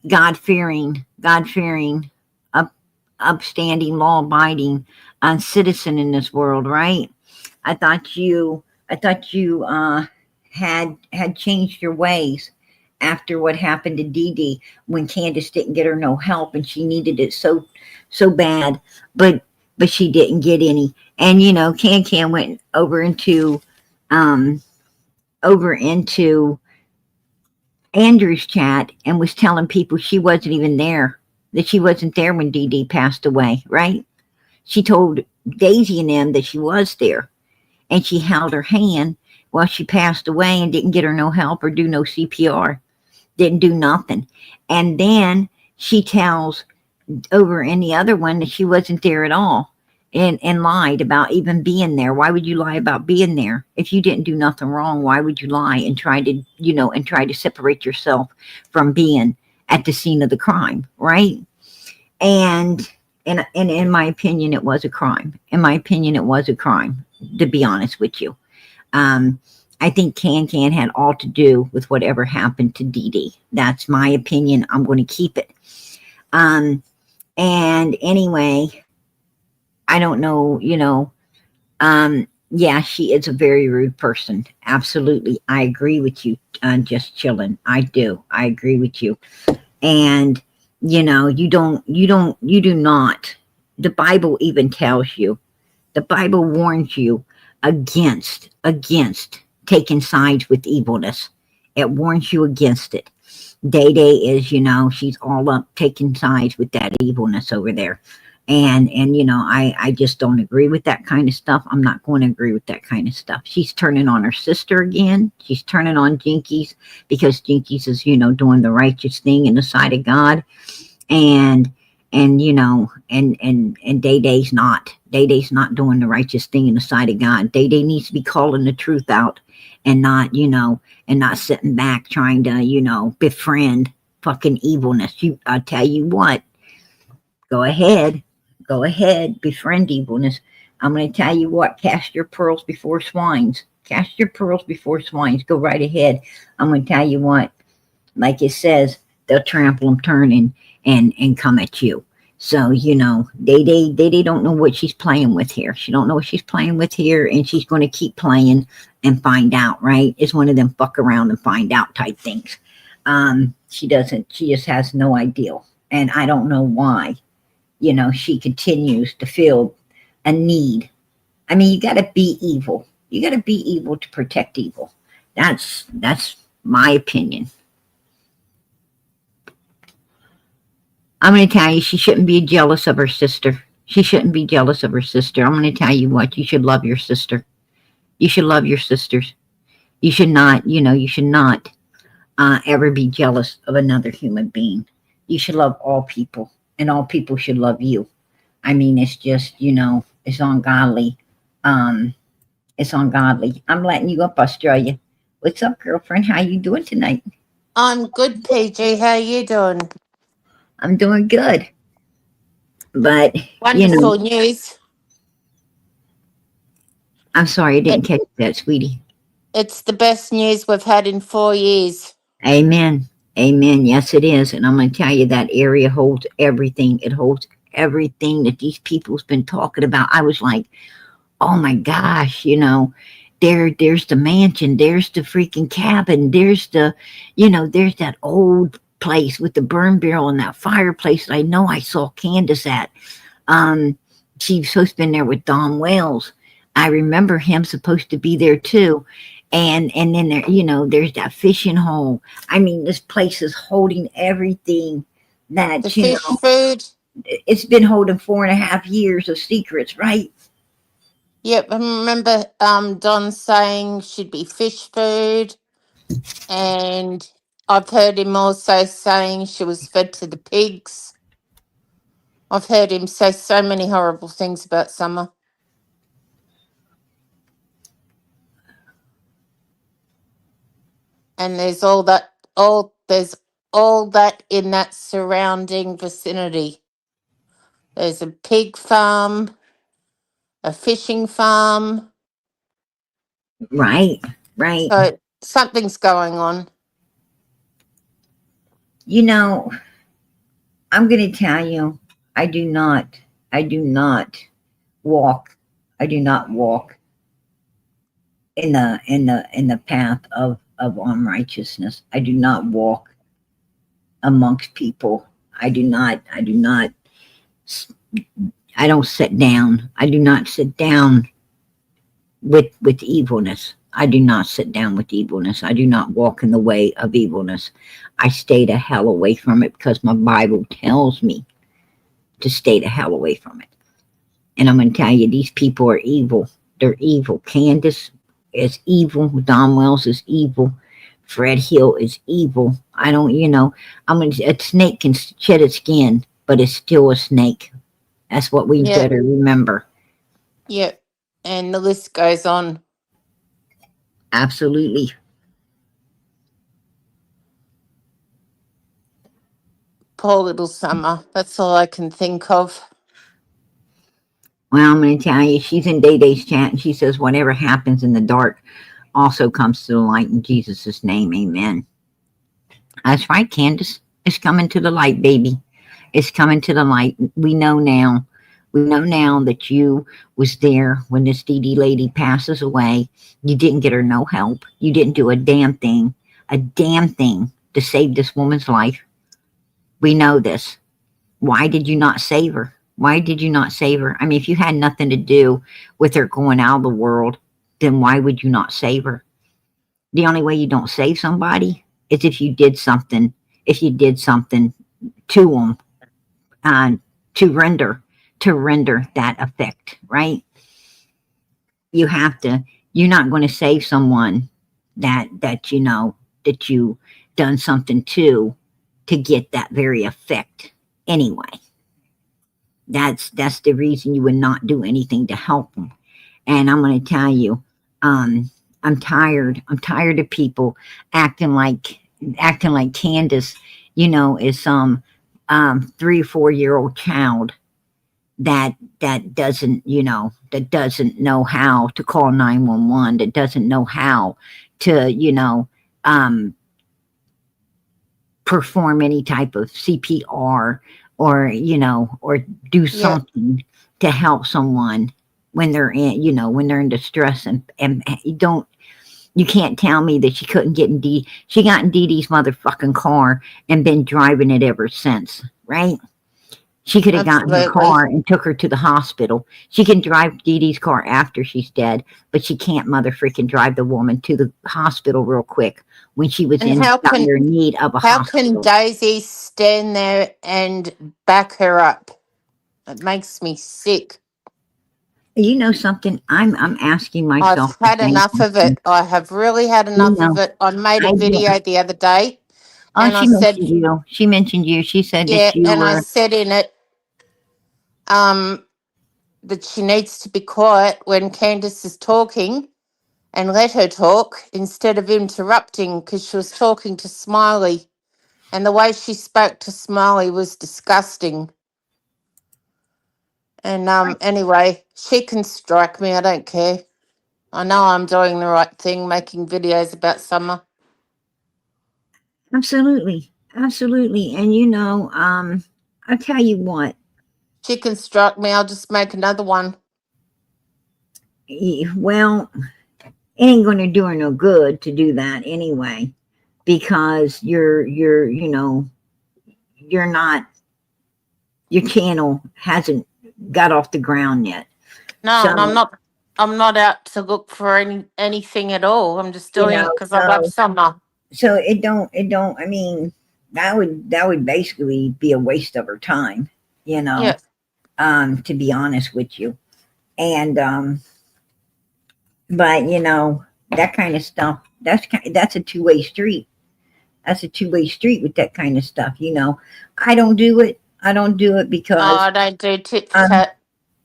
God-fearing, upstanding, law-abiding citizen in this world, right? I thought you had changed your ways after what happened to Dee Dee when Candace didn't get her no help, and she needed it so bad, but she didn't get any. And Can went over into Andrew's chat and was telling people she wasn't even there, that she wasn't there when Dee Dee passed away, right? She told Daisy and them that she was there, and she held her hand while she passed away and didn't get her no help or do no CPR, didn't do nothing. And then she tells over in the other one that she wasn't there at all, and lied about even being there. Why would you lie about being there? If you didn't do nothing wrong, why would you lie and try to separate yourself from being at the scene of the crime, right? And in my opinion, it was a crime. To be honest with you. I think Can had all to do with whatever happened to Dee Dee. That's my opinion. I'm going to keep it. And anyway, I don't know, yeah, she is a very rude person. Absolutely. I agree with you. Just chilling. I do. I agree with you. And, you do not. The Bible even tells you, the Bible warns you against taking sides with evilness. It warns you against it. Day Day is, she's all up taking sides with that evilness over there. And I just don't agree with that kind of stuff. I'm not going to agree with that kind of stuff. She's turning on her sister again. She's turning on Jinkies because Jinkies is, doing the righteous thing in the sight of God. And Day Day's not. Day Day's not doing the righteous thing in the sight of God. Day Day needs to be calling the truth out and not, and not sitting back trying to, befriend fucking evilness. I'll tell you what, go ahead, befriend evilness. I'm going to tell you what, cast your pearls before swines. Cast your pearls before swines. Go right ahead. I'm going to tell you what, like it says, they'll trample them, turn and come at you. So they don't know what she's playing with here. She don't know what she's playing with here, and she's going to keep playing and find out. Right? It's one of them fuck around and find out type things. She doesn't. She just has no idea, and I don't know why. She continues to feel a need. I mean, you got to be evil. You got to be evil to protect evil. That's my opinion. I'm going to tell you, she shouldn't be jealous of her sister. She shouldn't be jealous of her sister. I'm going to tell you what, you should love your sister. You should love your sisters. You should not, you should not ever be jealous of another human being. You should love all people, and all people should love you. I mean, it's just, it's ungodly. It's ungodly. I'm letting you up, Australia. What's up, girlfriend? How you doing tonight? I'm good, PG. How you doing? I'm doing good. But, Wonderful news. I'm sorry I It, didn't catch that, sweetie. it's the best news we've had in 4 years. Amen. Amen. Yes, it is. And I'm going to tell you that area holds everything. It holds everything that these people's been talking about. I was like, oh my gosh, there's the mansion, there's the freaking cabin, there's there's that old place with the burn barrel and that fireplace that I know I saw Candace at. She's supposed to been there with Don Wells. I remember him supposed to be there too. And then there's that fishing hole. I mean, this place is holding everything that, The fish food. it's been holding 4.5 years of secrets, right? Yep, I remember Don saying should be fish food, and I've heard him also saying she was fed to the pigs. I've heard him say so many horrible things about Summer. And there's all that in that surrounding vicinity. There's a pig farm, a fishing farm. Right, right. So something's going on. I'm going to tell you, I do not, I do not walk, I do not walk in the path of unrighteousness. I do not walk amongst people. I don't sit down. I do not sit down with evilness. I do not sit down with evilness. I do not walk in the way of evilness. I stay the hell away from it because my Bible tells me to stay the hell away from it. And I'm going to tell you, these people are evil. They're evil. Candace is evil. Don Wells is evil. Fred Hill is evil. A snake can shed its skin, but it's still a snake. That's what we Yep, better remember. yep. And the list goes on. Absolutely. Poor little Summer. That's all I can think of. Well, I'm going to tell you, she's in Day Day's chat, and she says, whatever happens in the dark also comes to the light in Jesus' name. Amen. That's right, Candace. It's coming to the light, baby. It's coming to the light. We know now. We know now that you was there when this Dee Dee lady passes away. You didn't get her no help. You didn't do a damn thing to save this woman's life. We know this. Why did you not save her? Why did you not save her? I mean, if you had nothing to do with her going out of the world, then why would you not save her? The only way you don't save somebody is if you did something. If you did something to them, to render that effect, right? You have to. You're not going to save someone that you done something to get that very effect anyway. That's the reason you would not do anything to help them. And I'm going to tell you, I'm tired. I'm tired of people acting like Candace, is some 3 or 4 year old child. that doesn't, that doesn't know how to call 911, that doesn't know how to, um, perform any type of CPR, or, or do Yeah. something to help someone when they're in, when they're in distress. And you can't tell me that she couldn't get in she got in Dee Dee's motherfucking car and been driving it ever since, right? She could have gotten her Absolutely. car and took her to the hospital. She can drive Dee Dee's car after she's dead, but she can't mother freaking drive the woman to the hospital real quick when she was And in dire need of a how can hospital. Daisy stand there and back her up? It makes me sick. You know something? I'm asking myself I've the had same enough of question. it. I have really had You enough of know, it. I made a I do. video the other day Oh, and I she said, mentioned you. She mentioned you. She said yeah, that you and I were. said in it, um, that she needs to be quiet when Candace is talking and let her talk instead of interrupting because she was talking to Smiley. And the way she spoke to Smiley was disgusting. And anyway, she can strike me. I don't care. I know I'm doing the right thing, making videos about Summer. Absolutely, absolutely. And I tell you what. She can strike me. I'll just make another one. Well, it ain't going to do her no good to do that anyway, because you're not, your channel hasn't got off the ground yet. No, and I'm So, not. I'm not out to look for anything at all. I'm just you doing know, it because I love so Summer. it don't, I mean, that would basically be a waste of her time, Yeah. to be honest with you. And but that kind of stuff, that's a two-way street. That's a two-way street with that kind of stuff. I don't do it Oh, because I don't do tit for I'm tat.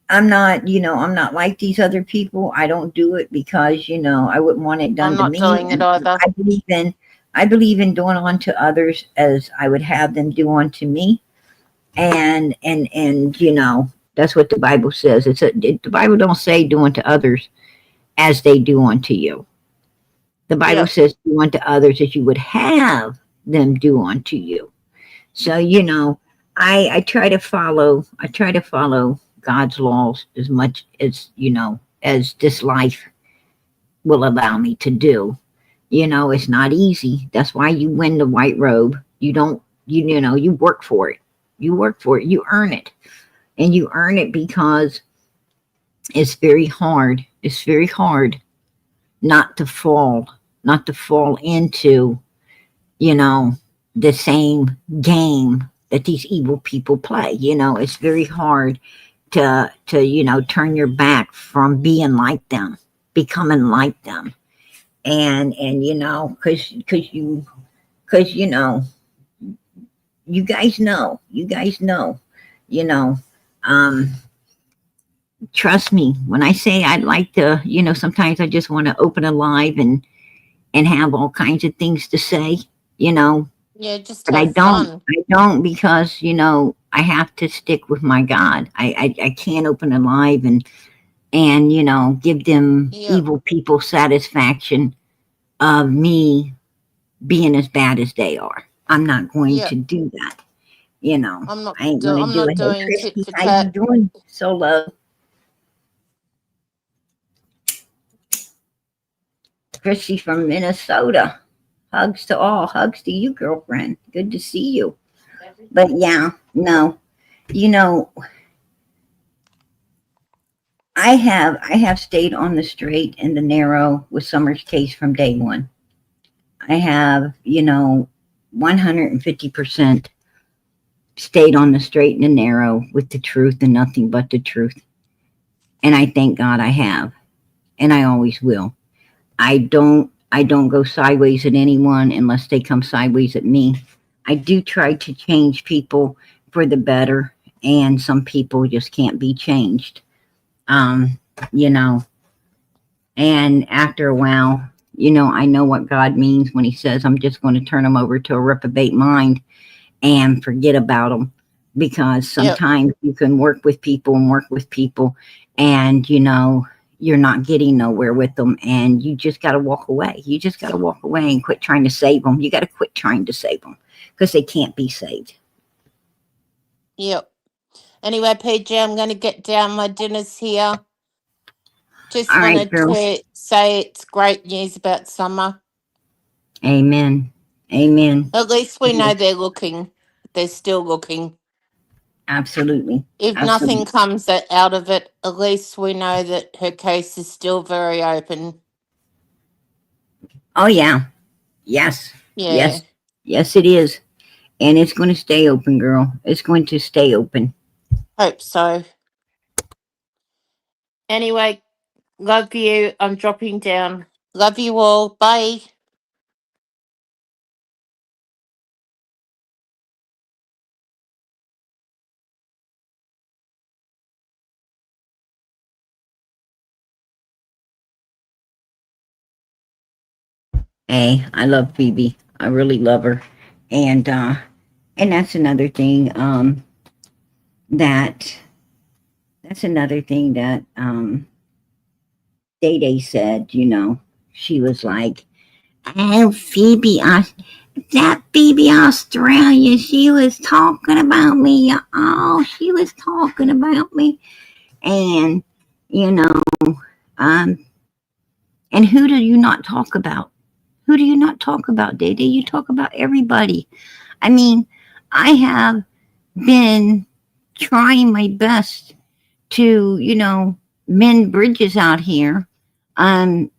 I'm not, I'm not like these other people. I don't do it because, I wouldn't want it I'm done to not me. doing it And either. I believe in doing unto others as I would have them do unto me. And that's what the Bible says. The Bible don't say do unto others as they do unto you. The Bible Yep. says do unto others as you would have them do unto you. So, I try to follow God's laws as much as this life will allow me to do. It's not easy. That's why you win the white robe. You don't, you work for it. You work for it. You earn it. And you earn it because it's very hard. It's very hard not to fall, not to fall into, you know, the same game that these evil people play. It's very hard to turn your back from being like them, becoming like them. And because you guys know, you know, um, trust me when I say I'd like to, sometimes I just want to open a live and have all kinds of things to say, you know, Yeah, just but I have don't. fun. I don't because I have to stick with my God. I can't open a live and give them Yep. evil people satisfaction of me being as bad as they are. I'm not going to Yep. do that. You know, I ain't gonna I'm do not it. Hey, doing tit Christy, for how you tat. doing? Solo, Christy from Minnesota. Hugs to all. Hugs to you, girlfriend. Good to see you. But yeah, no, you know, I have stayed on the straight and the narrow with Summer's case from day one. I have, 150% stayed on the straight and the narrow with the truth and nothing but the truth. And I thank God I have, and I always will. I don't go sideways at anyone unless they come sideways at me. I do try to change people for the better, and some people just can't be changed. Um, you know, and after a while, I know what God means when He says, I'm just going to turn them over to a reprobate mind and forget about them. because Yep. sometimes you can work with people and work with people, and you're not getting nowhere with them, and you just got to walk away. You just got to walk away and quit trying to save them. You got to quit trying to save them because they can't be saved. Yep. Anyway, PJ, I'm going to get down. My dinner's here. Just All right, wanted girl. to say it's great news about summer. Amen. Amen. At least we know Yes, they're looking. They're still looking. absolutely. If nothing Absolutely. comes out of it, at least we know that her case is still very open. Oh yeah. Yes. Yeah, Yes. Yes, it is. And it's going to stay open, girl. It's going to stay open. hope so. Anyway, love you. I'm dropping down. Love you all. Bye. Hey, I love Phoebe. I really love her. And that's another thing that that's another thing that Day Day said, she was like, "Oh, Phoebe, that Phoebe Australia, she was talking about me. Oh, she was talking about me." And, you know, um, and who do you not talk about? Who do you not talk about, Day Day? You talk about everybody. I mean, I have been trying my best to, mend bridges out here. Um,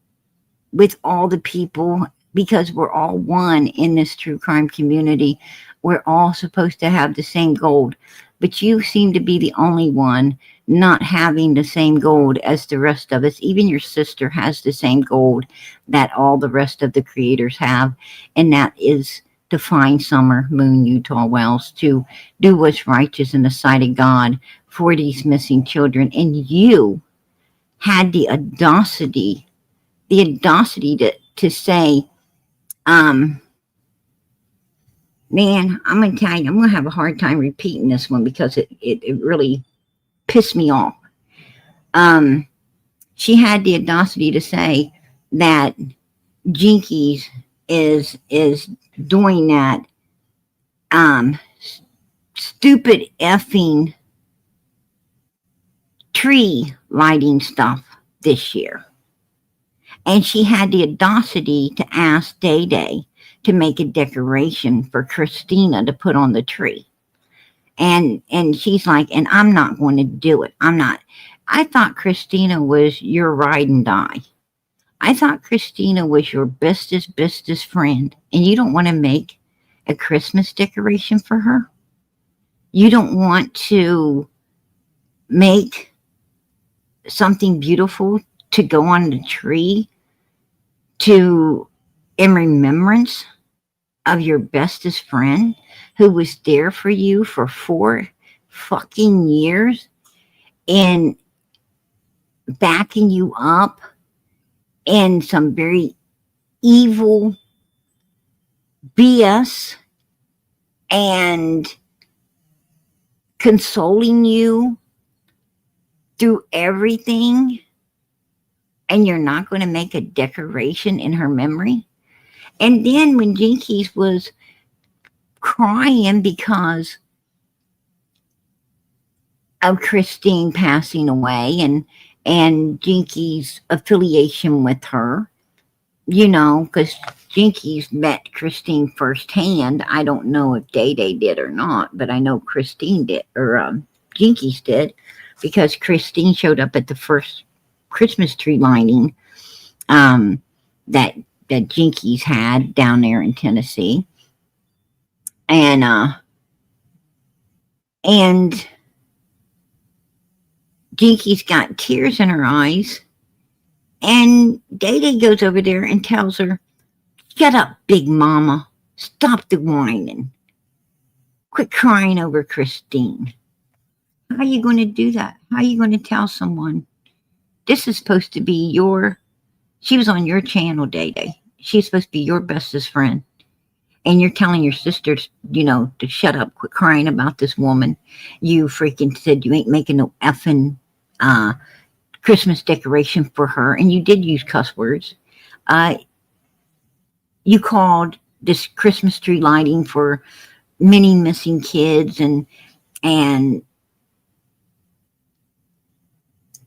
with all the people because we're all one in this true crime community. We're all supposed to have the same gold, but you seem to be the only one not having the same gold as the rest of us. Even your sister has the same gold that all the rest of the creators have, and that is to find Summer Moon Utah Wells, to do what's righteous in the sight of God for these missing children. And you had the audacity to say, um, man, I'm going to tell you, I'm going to have a hard time repeating this one because it really pissed me off. Um, she had the audacity to say that Jinkies is doing that um, stupid effing tree lighting stuff this year. And she had the audacity to ask Day Day to make a decoration for Christina to put on the tree. And she's like, and I'm not going to do it. I'm not. I thought Christina was your ride and die. I thought Christina was your bestest friend. And you don't want to make a Christmas decoration for her? You don't want to make something beautiful to go on the tree to in remembrance of your bestest friend who was there for you for 4 fucking years and backing you up in some very evil BS and consoling you through everything, and you're not going to make a decoration in her memory? And then when Jinkies was crying because of Christine passing away and Jinky's affiliation with her, because Jinkies met Christine firsthand. I don't know if Day Day did or not, but I know Christine did, or Jinkies did, because Christine showed up at the first Christmas tree lining that Jinkies had down there in Tennessee, and and Jinkies got tears in her eyes. And Day Day goes over there and tells her, "Shut up, Big Mama. Stop the whining. Quit crying over Christine." How are you going to do that? How are you going to tell someone? This is supposed to be she was on your channel, Day Day. She's supposed to be your bestest friend. and you're telling your sisters, to shut up, quit crying about this woman. You freaking said you ain't making no effing uh, Christmas decoration for her, and you did use cuss words. Uh, you called this Christmas tree lighting for many missing kids and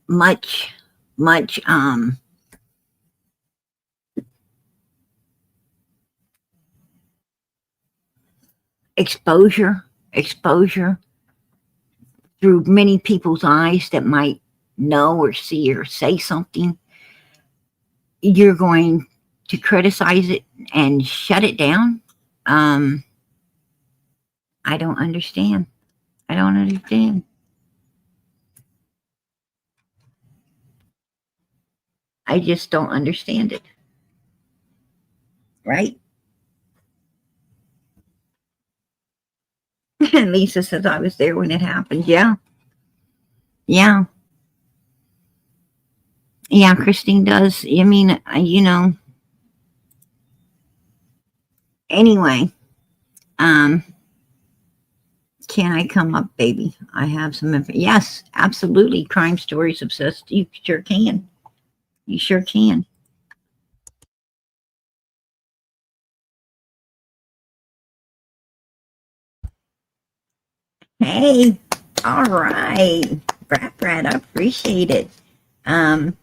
much much exposure through many people's eyes that might know or see or say something. You're going to criticize it and shut it down. um I don't understand. I don't understand. I just don't understand it. Right. Lisa says I was there when it happened. Yeah. Yeah. Yeah, Christine does. I mean, anyway, um, can I come up, baby? I have some info. Yes, absolutely. Crime Stories Obsessed. You sure can. You sure can. Hey, all right. Brat, I appreciate it. Um,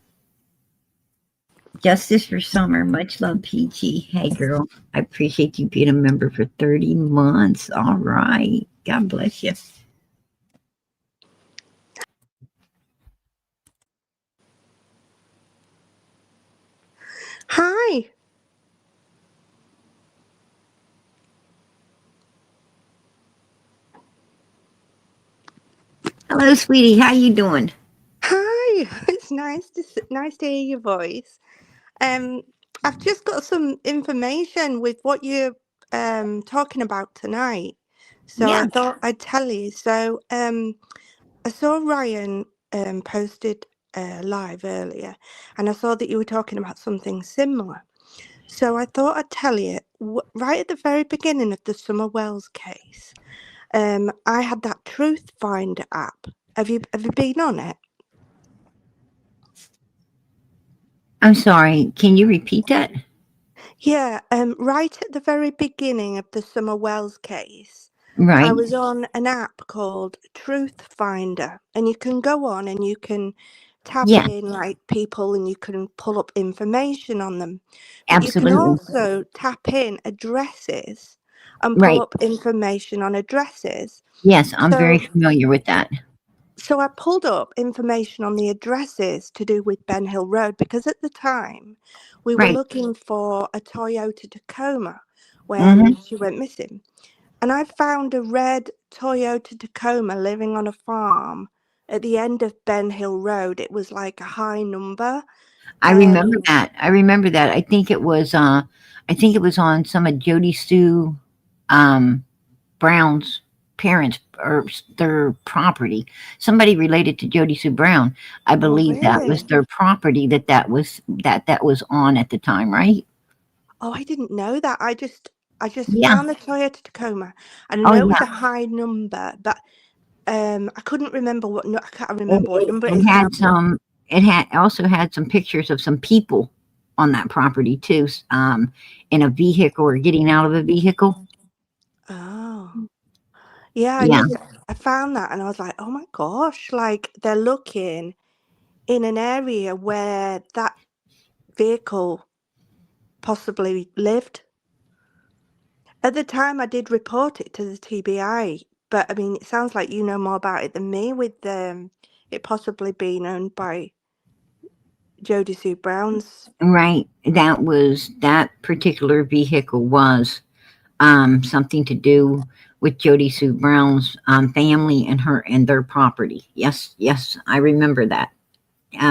Justice for Summer. Much love, Peachy. Hey, girl. I appreciate you being a member for 30 months. All right. God bless you. Hi. Hello, sweetie. How you doing? Hi. It's nice to hear your voice. Um, I've just got some information with what you're talking about tonight. So I Yeah. thought I'd tell you. So I saw Ryan posted live earlier, and I saw that you were talking about something similar. So I thought I'd tell you right at the very beginning of the Summer Wells case. I had that Truth Finder app. Have you been on it? I'm sorry. Can you repeat that? Yeah, right at the very beginning of the Summer Wells case, I Right. was on an app called Truth Finder, and you can go on and you can tap Yeah, in like people and you can pull up information on them. But you can absolutely. also tap in addresses and pull Right. up information on addresses. Yes, I'm very So familiar with that. So I pulled up information on the addresses to do with Ben Hill Road because at the time we were Right. looking for a Toyota Tacoma when Mhm. she went missing. And I found a red Toyota Tacoma living on a farm at the end of Ben Hill Road. It was like a high number. I remember Um, that. I remember that. I think it was on some of Jody Sue um Brown's parents or their property. Somebody related to Jody Sue Brown. I oh, believe that was really? their property that was on at the time, right? Oh, I didn't know that. I just Yeah. found the Toyota Tacoma and I Oh know it was yeah. a high number, but I couldn't remember what I can't It, remember what it, number it it is now. had some. It had also had some pictures of some people on that property too, in a vehicle or getting out of a vehicle. Oh, yeah, Yeah, I found that and I was like, oh my gosh, like they're looking in an area where that vehicle possibly lived. At the time, I did report it to the TBI, but I mean, it sounds like you know more about it than me with it possibly being owned by Jodie Sue Brown's. right. That particular vehicle was something to do with Jody Sue Brown's family and her and their property. Yes, yes, I remember that.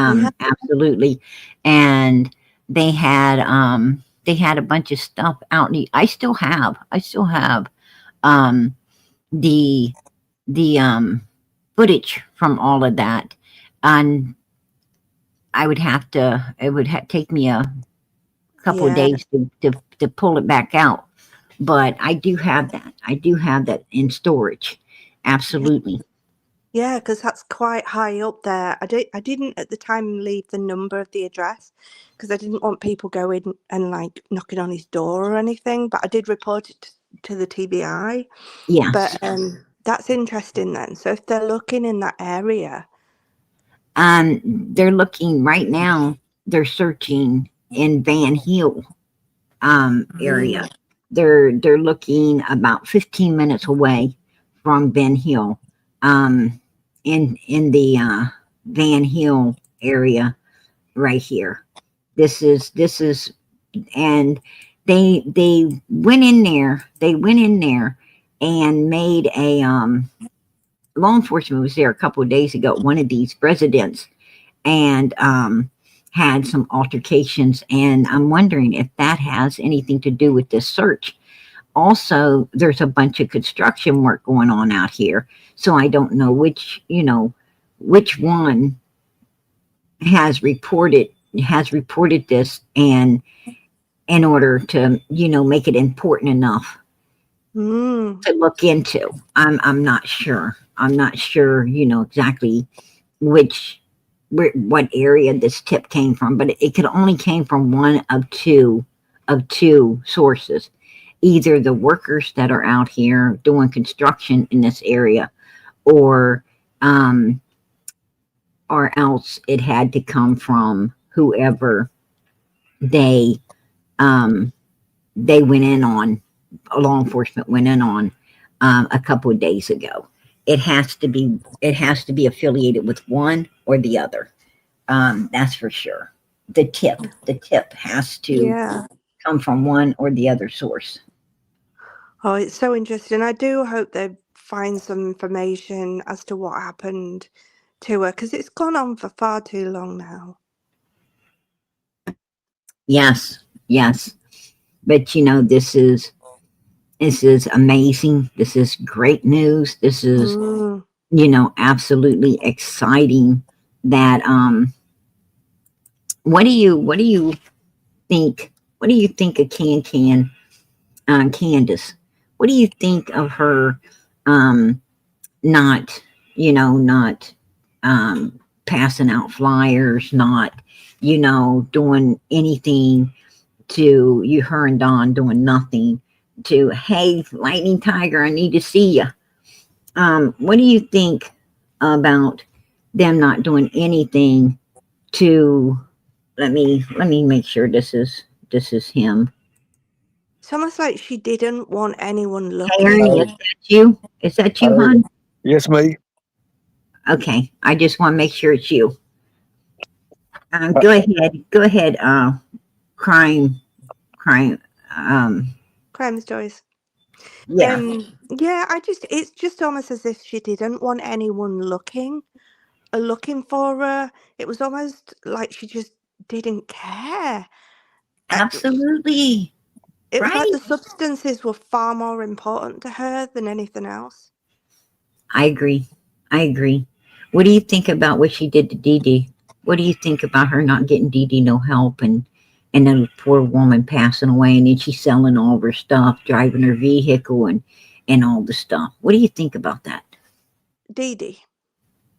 Yeah, Absolutely. And they had a bunch of stuff out. I still have um, the footage from all of that, and it would take me a couple of yeah, days to pull it back out. but I do have that. I do have that in storage. Absolutely. Yeah, because that's quite high up there. I didn't at the time leave the number of the address because I didn't want people going and like knocking on his door or anything. But I did report it to the TBI. Yes. But that's interesting then. So if they're looking in that area, They're looking right now. They're searching in Van Hill area. They're looking about 15 minutes away from Ben Hill, um, in the Van Hill area right here. This is and they went in there. They went in there and made a law enforcement was there a couple of days ago. One of these residents and had some altercations. And I'm wondering if that has anything to do with this search. Also, there's a bunch of construction work going on out here. So I don't know which one has reported this, and in order to, make it important enough mm, to look into. I'm not sure. I'm not sure, exactly which what area this tip came from, but it could only came from one of two sources. Either the workers that are out here doing construction in this area, or um, or else it had to come from whoever they um, they went in on. Law enforcement went in on a couple of days ago. It has to be affiliated with one or the other. That's for sure. The tip has to yeah. come from one or the other source. Oh, it's so interesting. I do hope they find some information as to what happened to her because it's gone on for far too long now. Yes, yes. But this is amazing. This is great news. This is Mm. absolutely exciting. That what do you think? What do you think of Candace? What do you think of her not not passing out flyers, not doing anything to you, her and Don doing nothing to, hey, Lightning Tiger, I need to see you. What do you think about them not doing anything to, let me make sure this is him. It's almost like she didn't want anyone Hey Ernie, is looking. that you? Is that you, hon? Yes, me. Okay, I just want to make sure it's you. Go ahead, crime, crime, Crime stories. yeah, Yeah, it's just almost as if she didn't want anyone looking for her. It was almost like she just didn't care. Uh, absolutely, It was like right? the substances were far more important to her than anything else. I agree. I agree. What do you think about what she did to Dee Dee? What do you think about her not getting Dee Dee no help, and the poor woman passing away, and then she's selling all of her stuff, driving her vehicle, and all the stuff? What do you think about that? Dee Dee.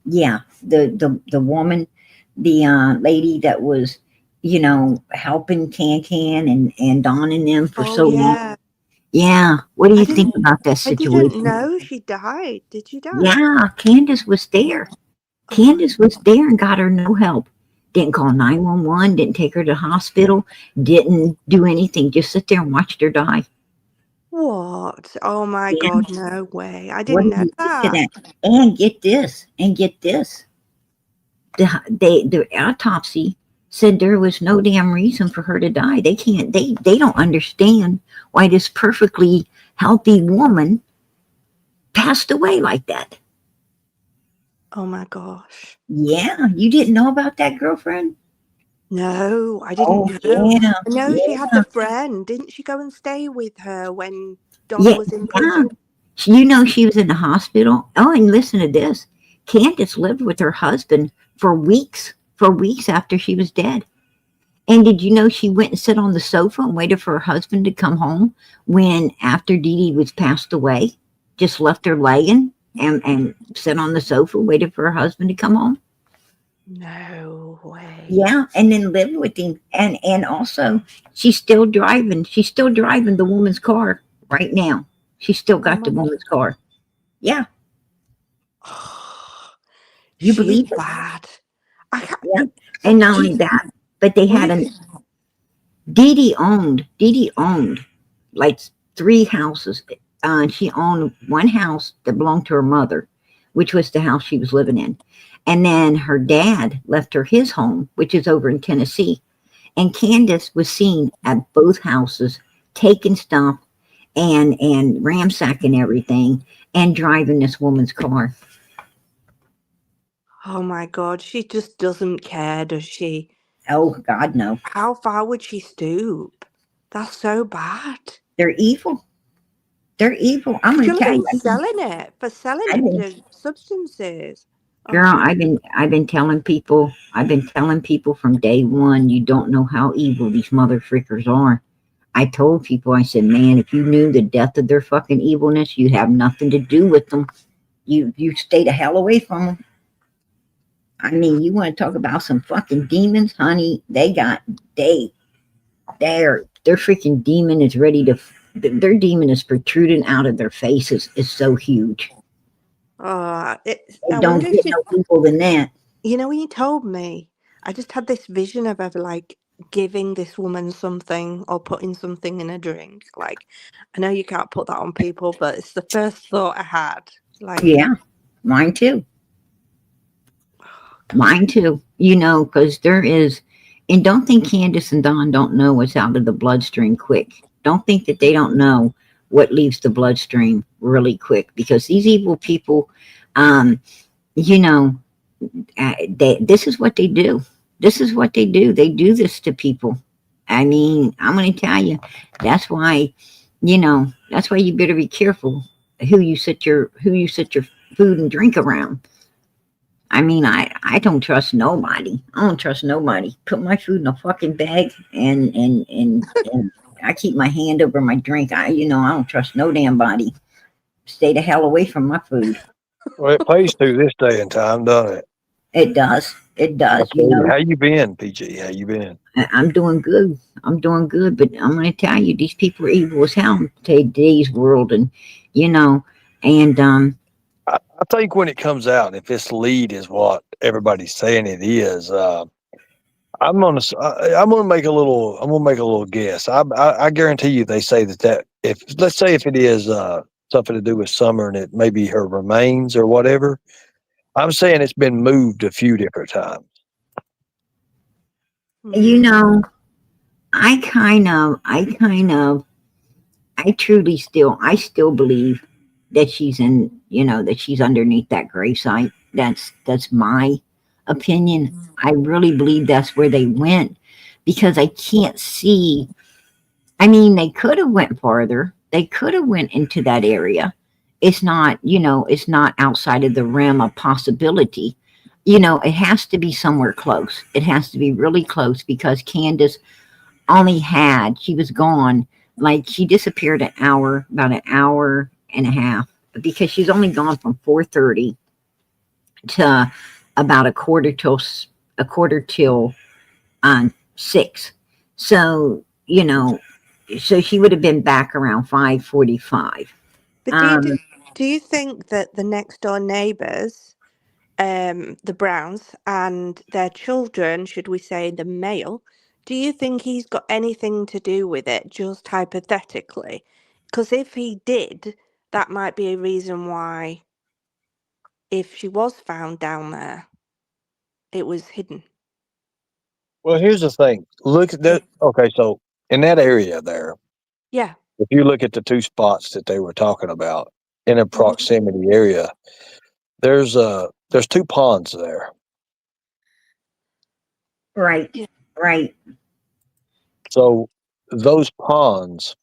Yeah, the woman, the lady that was, helping Can and Don and them for Oh so long. yeah. Yeah. What do I you think didn't about that I didn't situation? know she died. Did she die? Yeah, Candace was there. Oh my Candace was there and got her no help. Didn't call 911, didn't take her to hospital, didn't do anything, just sit there and watched her die. what? Oh my Yeah. god, no way. I What didn't do know you think of that. that? And get this. The autopsy said there was no damn reason for her to die. They don't understand why this perfectly healthy woman passed away like that. Oh my gosh. Yeah, you didn't know about that, girlfriend? No, I Oh didn't know. yeah, I know she had yeah. the friend. Didn't she go and stay with her when Don Yeah, was in yeah. prison? She was in the hospital. Oh, and listen to this. Candace lived with her husband for weeks after she was dead. And did you know she went and sat on the sofa and waited for her husband to come home when after Dee Dee was passed away? Just left her laying and sat on the sofa, waited for her husband to come home. No way. Yeah, and then lived with him. And also she's still driving. She's still driving the woman's car right now. She's still Oh got the my. woman's car. Yeah, you She's believe it? bad. I Yeah. can't. And not Do only you, that, but they will had you? an Dee Dee owned like three houses. She owned one house that belonged to her mother, which was the house she was living in. And then her dad left her his home, which is over in Tennessee. And Candace was seen at both houses taking stuff and ransacking everything and driving this woman's car. Oh my God, she just doesn't care, does she? Oh God, no. How far would she stoop? That's so bad. They're evil. They're evil. I'm gonna Surely tell for you. selling it, I've been the substances. Oh Girl, my. I've been telling people from day one, you don't know how evil these mother freakers are. I told people, I said, man, if you knew the depth of their fucking evilness, you'd have nothing to do with them. You stay the hell away from them. I mean, you want to talk about some fucking demons, honey? They their freaking demon is ready to. Their demon is protruding out of their faces. Is so huge. It I don't wonder if get she. no evil than that. You know, when you told me, I just had this vision of her like giving this woman something or putting something in a drink. Like, I know you can't put that on people, but it's the first thought I had. Like, Yeah, mine too. oh Mine too. Because there is, and don't think Candace and Don don't know what's out of the bloodstream quick. Don't think that they don't know what leaves the bloodstream really quick because these evil people, um, you know, this is what they do. This is what they do. They do this to people. I mean, I'm going to tell you, that's why, that's why you better be careful who you sit your food and drink around. I mean, I don't trust nobody. I don't trust nobody. Put my food in a fucking bag and I keep my hand over my drink. I don't trust no damn body. Stay the hell away from my food. Well, it pays to this day and time, doesn't it? It does. It I does. tell you, how you been, PG? How you been? I'm doing good. I'm doing good, but I'm going to tell you, these people are evil as hell in today's world, and you know, and I think when it comes out, if this lead is what everybody's saying it is, I'm gonna make a little. I'm gonna make a little guess. I guarantee you, they say that if let's say if it is something to do with Summer and it may be her remains or whatever, I'm saying it's been moved a few different times. you Mm. know, I truly still believe that she's underneath that gravesite. That's my opinion. I really believe that's where they went because I can't see. I mean, they could have went farther. They could have went into that area. It's not outside of the realm of possibility. It has to be somewhere close. It has to be really close because Candace she was gone, like she disappeared about an hour and a half because she's only gone from 4:30 to about a quarter till 6. So, so she would have been back around 5:45. But Um, do you think that the next door neighbours, the Browns, and their children, should we say the male, do you think he's got anything to do with it, just hypothetically? Because if he did, that might be a reason why, if she was found down there, it was hidden. Well, here's the thing. Look at Yeah. that. Okay, so in that area there, Yeah. if you look at the two spots that they were talking about in a Mhm. proximity area, there's two ponds there. right, Yeah. right. So those ponds.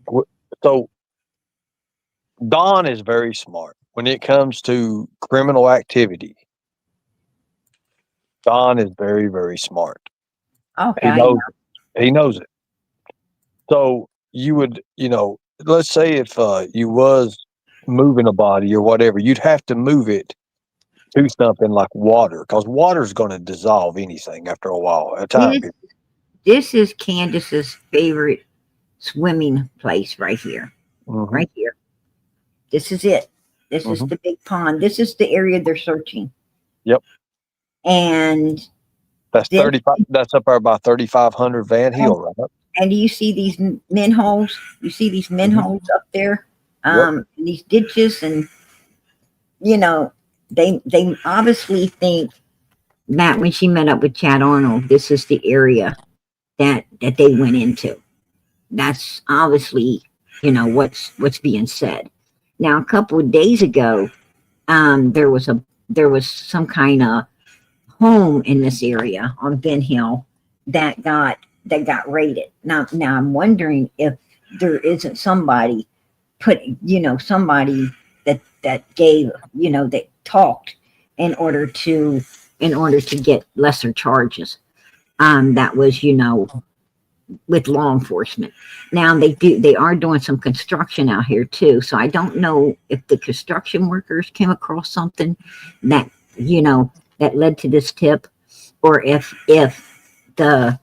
w- So Don is very smart when it comes to criminal activity. Don is very, very smart. Okay, He I know. knows it. He knows it. So you would, let's say if you was moving a body or whatever, you'd have to move it to something like water, because water's going to dissolve anything after a while. A time This period. this is Candace's favorite swimming place right here. Hmm. Right here. This is it. This is Hmm. the big pond. This is the area they're searching. Yep. And That's then 35. That's up there by 3,500 Van Hill, right? and do you see these manholes? You see these Hmm. manholes up there? Yep. These ditches, and you know, they obviously think that when she met up with Chad Arnold, this is the area that they went into. That's obviously, what's being said. Now, a couple of days ago, there was some kind of home in this area on Ben Hill that got raided. Now I'm wondering if there isn't somebody somebody that gave, that talked in order to get lesser charges. That was, with law enforcement. Now they are doing some construction out here too. So I don't know if the construction workers came across something that, that led to this tip, or if the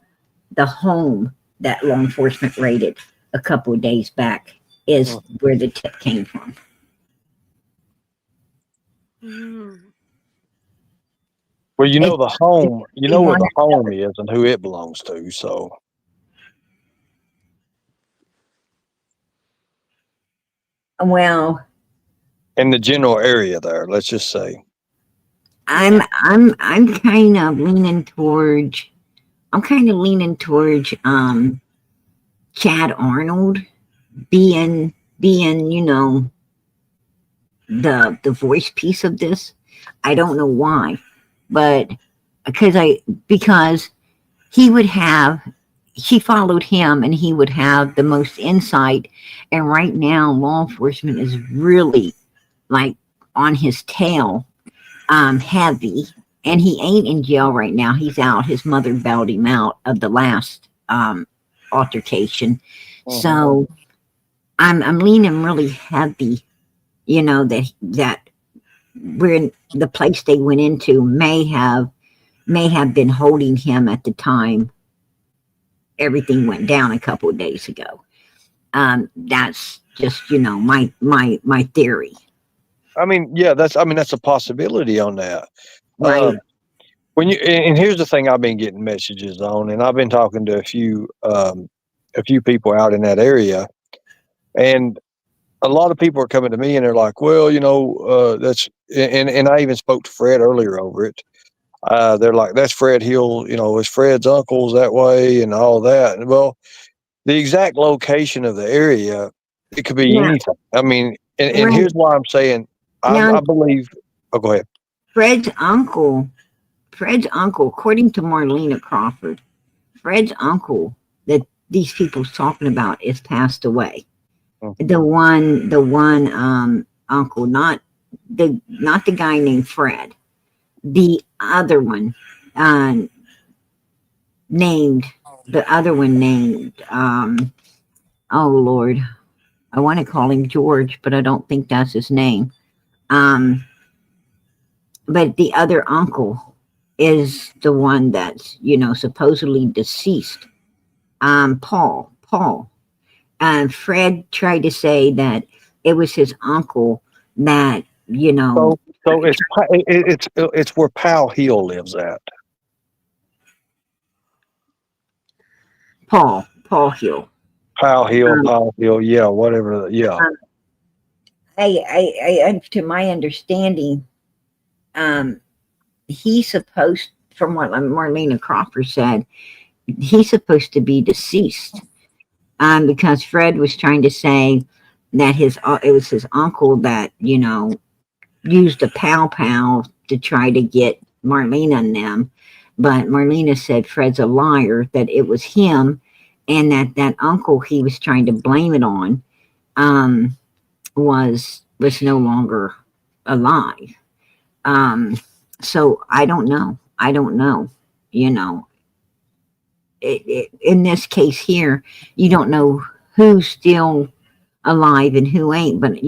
home that law enforcement raided a couple of days back is where the tip came from. Mm. Well, you know It, the home. You they know where the wanted, home is and who it belongs to. So well, in the general area there, let's just say. Yeah. I'm kind of leaning towards Chad Arnold being the voice piece of this. I don't know why, but because I because he would have she followed him and he would have the most insight. And right now, law enforcement is really like on his tail, heavy. And he ain't in jail right now. He's out. His mother bailed him out of the last altercation. Hmm. So I'm leaning really heavy. That we're the place they went into may have been holding him at the time everything went down a couple of days ago. That's just my theory, I mean, yeah, that's a possibility on that. right? Um, when you and here's the thing, I've been getting messages on, and I've been talking to a few people out in that area, and a lot of people are coming to me and they're like, well, that's and I even spoke to Fred earlier over it. They're like, that's Fred Hill, it's Fred's uncle's that way and all that. And well, the exact location of the area, it could be Now, anything. I mean, and right here's why I'm saying now, I believe. Oh, go ahead. Fred's uncle, according to Marlena Crawford, Fred's uncle that these people's talking about is passed away. Mhm. The one uncle, not the guy named Fred, the other one, uh, named oh Lord, I want to call him George, but I don't think that's his name. Um, but the other uncle is the one that's supposedly deceased. Paul. Fred tried to say that it was his uncle that So it's where Powell Hill lives at. Paul Hill. Um, Powell Hill, yeah, whatever, yeah. um, to my understanding, um, he's supposed, from what Marlena Crawford said, he's supposed to be deceased. Because Fred was trying to say that it was his uncle that used a pow to try to get Marlena and them, but Marlena said Fred's a liar, that it was him, and that uncle he was trying to blame it on um, was no longer alive. Um, so I don't know. You know, in this case here, you don't know who's still alive and who ain't. But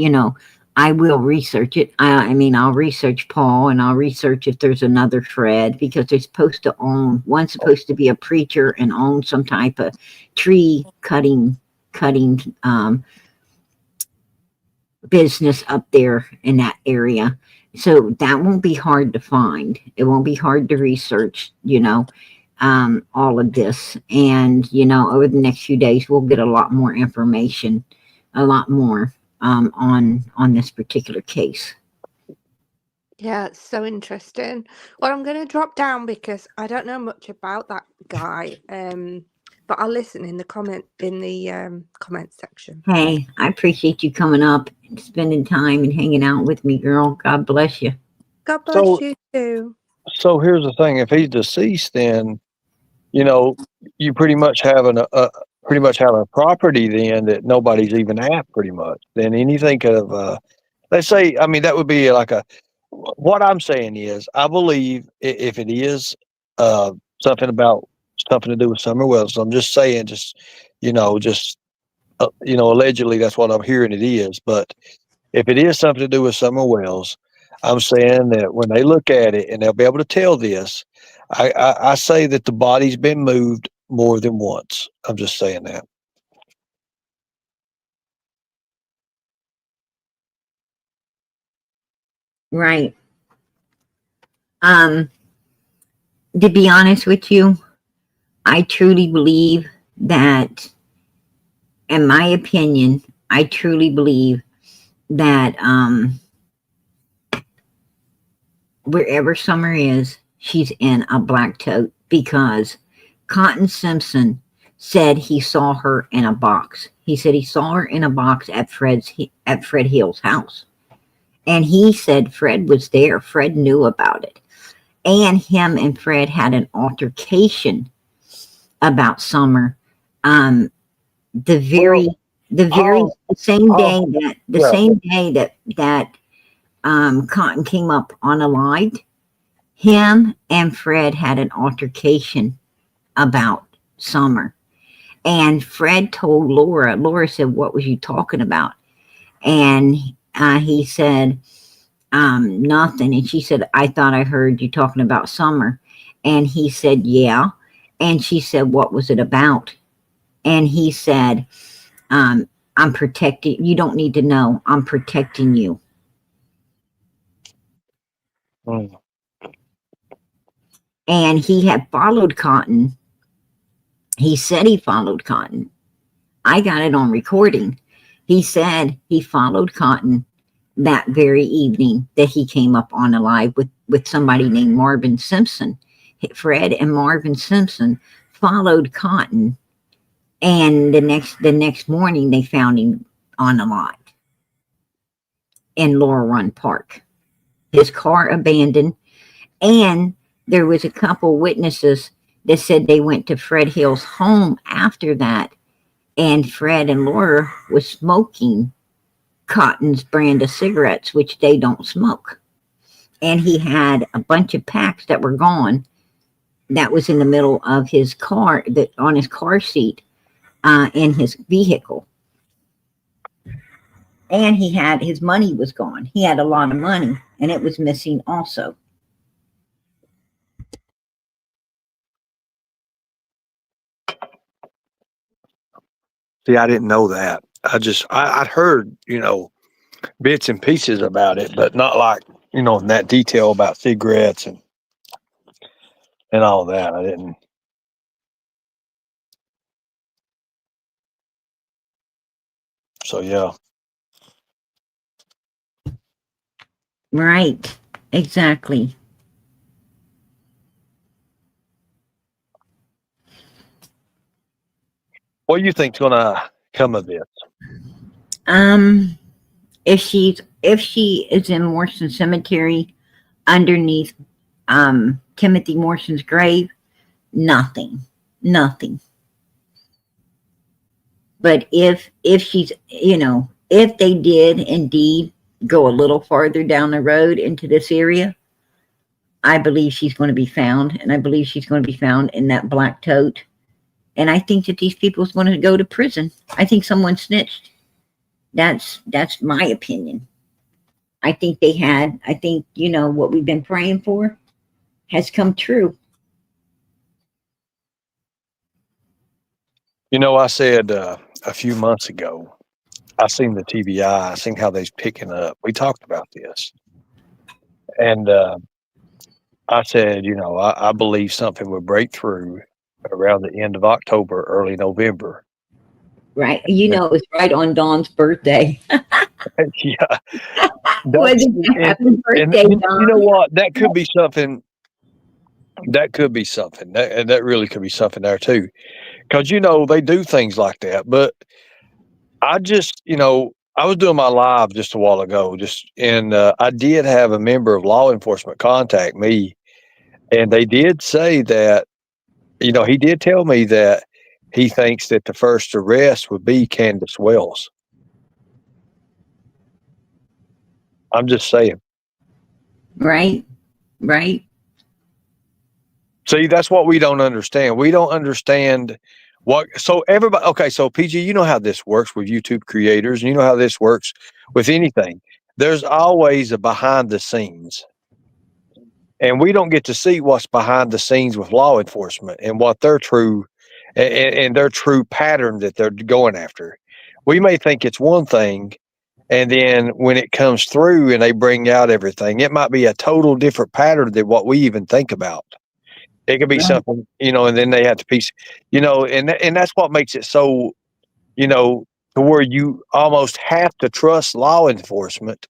I will research it. I mean, I'll research Paul, and I'll research if there's another Fred, because they're supposed to own. One's supposed to be a preacher and own some type of tree cutting business up there in that area. So that won't be hard to find. It won't be hard to research, all of this. And, over the next few days, we'll get a lot more information, a lot more on this particular case. Yeah, it's so interesting. Well, I'm going to drop down because I don't know much about that guy. But I'll listen in the comment section. Hey, I appreciate you coming up and spending time and hanging out with me, girl. God bless you. God bless you too. So here's the thing: if he's deceased, then you pretty much have a property then that nobody's even at. Pretty much, then anything could have. Let's say, I mean, that would be like a. What I'm saying is, I believe if it is something to do with Summer Wells, I'm just saying, allegedly that's what I'm hearing it is. But if it is something to do with Summer Wells, I'm saying that when they look at it and they'll be able to tell this, I say that the body's been moved more than once. I'm just saying that. Right. To be honest with you, I truly believe that, in my opinion, I truly believe that wherever Summer is, she's in a black tote, because Cotton Simpson said he saw her in a box. He said he saw her in a box at Fred Hill's house. And he said Fred was there. Fred knew about it. And him and Fred had an altercation about Summer. The same day that Cotton came up unalived, him and Fred had an altercation about Summer. And Fred told Laura said, "What was you talking about?" And he said, nothing. And she said, "I thought I heard you talking about Summer." And he said, "Yeah." And she said, "What was it about?" And he said, "I'm protecting, you don't need to know. I'm protecting you." Mm. And he had followed Cotton. He said he followed Cotton. I got it on recording. He said he followed Cotton that very evening that he came up on alive with somebody named Marvin Simpson. Fred and Marvin Simpson followed Cotton, and the next morning they found him on alive in Laurel Run Park. His car abandoned, and there was a couple witnesses that said they went to Fred Hill's home after that, and Fred and Laura was smoking Cotton's brand of cigarettes, which they don't smoke. And he had a bunch of packs that were gone that was in the middle of his car, on his car seat in his vehicle. And his money was gone. He had a lot of money, and it was missing also. See, I didn't know that. I'd heard, bits and pieces about it, but not like, in that detail about cigarettes and all that. I didn't. So, yeah. Right. Exactly. What do you think's going to come of this? If she is in Morrison Cemetery underneath Timothy Morrison's grave, nothing. But if she's, if they did indeed go a little farther down the road into this area, I believe she's going to be found, and I believe she's going to be found in that black tote And I think that these people's going to go to prison. I think someone snitched. That's my opinion. I think I think, what we've been praying for has come true. I said a few months ago, I seen the TBI, I seen how they's picking up. We talked about this. And I said, I believe something would break through around the end of October, early November. Right. It's right on Dawn's birthday. Yeah. Well, happy birthday, and Dawn. you know what? That could be something. That could be something. That really could be something there too. Because, they do things like that. But I just, I was doing my live just a while ago, and I did have a member of law enforcement contact me, and they did say that, he did tell me that he thinks that the first arrest would be Candace Wells. I'm just saying. Right. Right. See, that's what we don't understand. We don't understand so everybody, okay, so PG, you know how this works with YouTube creators, and you know how this works with anything. There's always a behind the scenes. And we don't get to see what's behind the scenes with law enforcement and what their true and their true pattern that they're going after. We may think it's one thing, and then when it comes through and they bring out everything, it might be a total different pattern than what we even think about. It could be something, and then they have to piece, and that's what makes it so, to where you almost have to trust law enforcement.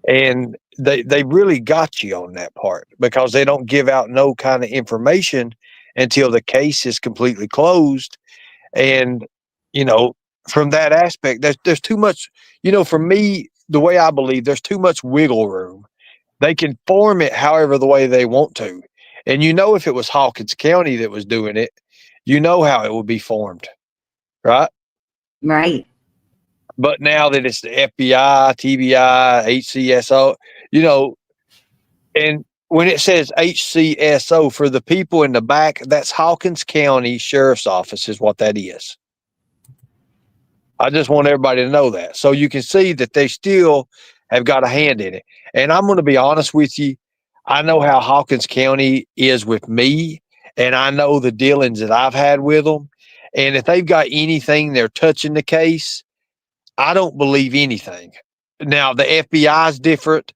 And they really got you on that part because they don't give out no kind of information until the case is completely closed. And, from that aspect, there's too much, for me, the way I believe, there's too much wiggle room. They can form it however the way they want to. And if it was Hawkins County that was doing it, how it would be formed, right? Right. But now that it's the FBI, TBI, HCSO, and when it says HCSO for the people in the back, that's Hawkins County Sheriff's Office is what that is. I just want everybody to know that. So you can see that they still have got a hand in it. And I'm going to be honest with you. I know how Hawkins County is with me, and I know the dealings that I've had with them. And if they've got anything they're touching the case, I don't believe anything. Now, the FBI is different.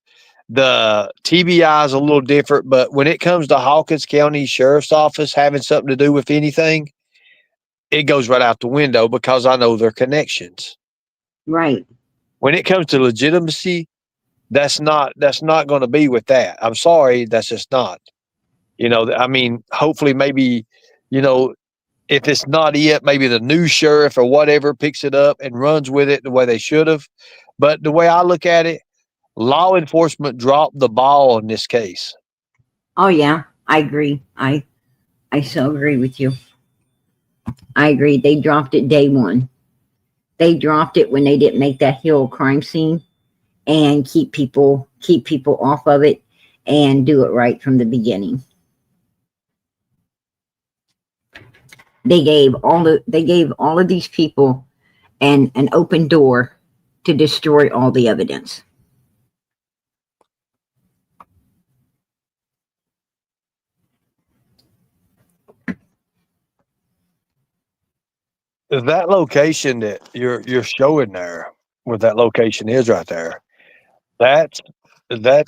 The TBI is a little different. But when it comes to Hawkins County Sheriff's Office having something to do with anything, it goes right out the window because I know their connections. Right. When it comes to legitimacy, that's not going to be with that. I'm sorry, that's just not. Hopefully maybe, if it's not it, maybe the new sheriff or whatever picks it up and runs with it the way they should have. But the way I look at it, law enforcement dropped the ball in this case. Oh yeah, I agree. I so agree with you. I agree. They dropped it day one. They dropped it when they didn't make that Hill crime scene and keep people off of it and do it right from the beginning. They gave all of these people an open door to destroy all the evidence. That location that you're showing there, where that location is right there, that's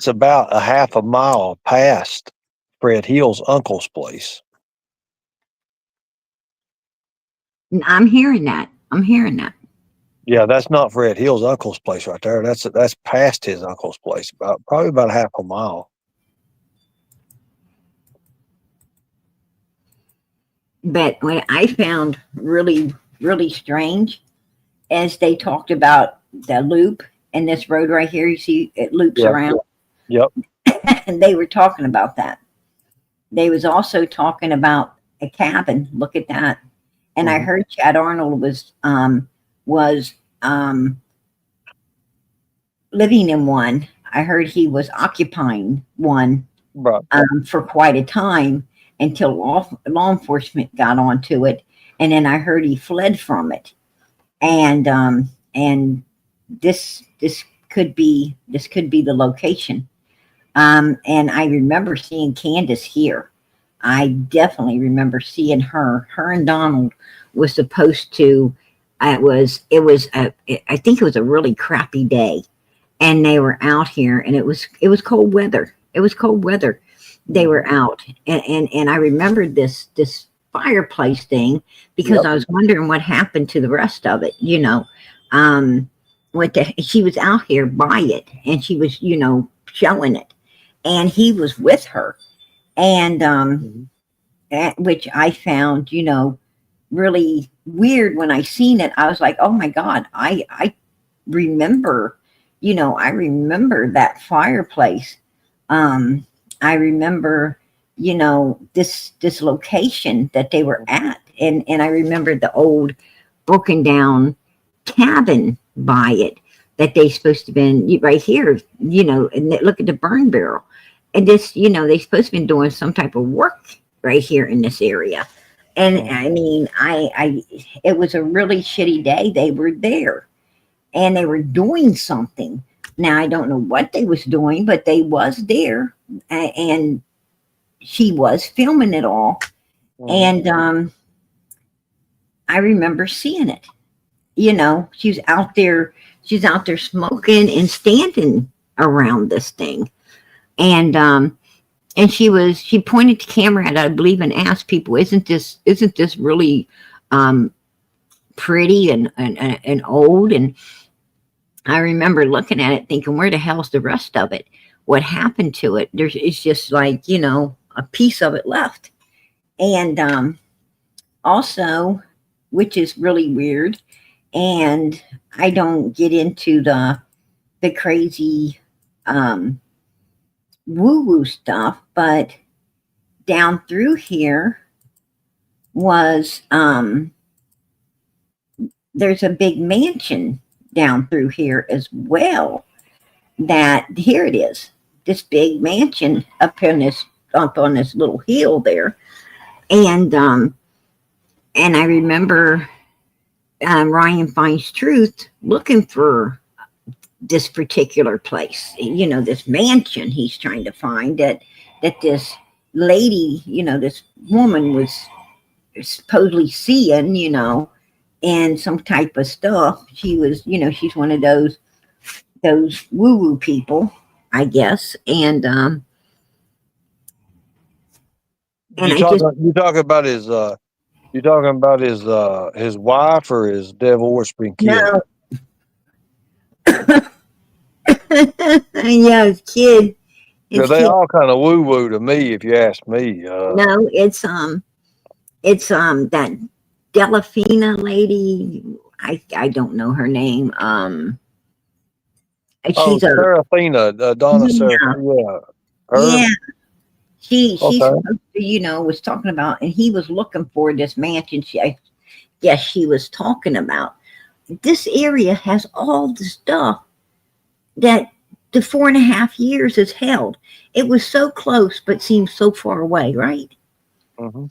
about a half a mile past Fred Hill's uncle's place. I'm hearing that. Yeah, that's not Fred Hill's uncle's place right there. That's past his uncle's place, probably about half a mile. But what I found really, really strange as they talked about the loop and this road right here, you see it loops around. Yep. And they were talking about that. They was also talking about a cabin. Look at that. And I heard Chad Arnold was living in one. I heard he was occupying one for quite a time until law enforcement got onto it and then I heard he fled from it. And this could be the location. And I remember seeing Candace here. I definitely remember seeing her. Her and Donald was supposed to. I think it was a really crappy day, and they were out here, and it was cold weather. It was cold weather. They were out, and I remembered this fireplace thing because Yep. I was wondering what happened to the rest of it. She was out here by it, and she was showing it, and he was with her, and which I found really weird when I seen it. I was like, oh my god, I remember, I remember that fireplace. I remember, this location that they were at, and I remember the old broken down cabin by it that they supposed to been right here, and look at the burn barrel, and this, they supposed to been doing some type of work right here in this area. And I mean, it was a really shitty day. They were there and they were doing something. Now I don't know what they was doing, but they was there, and she was filming it all. And I remember seeing it. She's out there. She's out there smoking and standing around this thing, and she pointed the camera at it, I believe, and asked people, "Isn't this really pretty and old?" And I remember looking at it, thinking, "Where the hell's the rest of it? What happened to it? It's just like a piece of it left." And also, which is really weird, and I don't get into the crazy woo woo stuff, but down through here was there's a big mansion down through here as well. That here it is, this big mansion up on this little hill there, and I remember Ryan Finds Truth looking for this particular place, this mansion he's trying to find that this lady, this woman was supposedly seeing, and some type of stuff. She was, she's one of those woo woo people, I guess. And You talking about his wife or his divorced been killed? no. Yeah, it's kid. Yeah, they all kind of woo woo to me, if you ask me. No, it's that Delafina lady. I don't know her name. She's Serafina, Donna Serafina. Yeah. She's Okay. supposed to, was talking about, and he was looking for this mansion. I guess she was talking about. This area has all the stuff that the 4.5 years has held. It was so close, but seems so far away, right? Mm-hmm.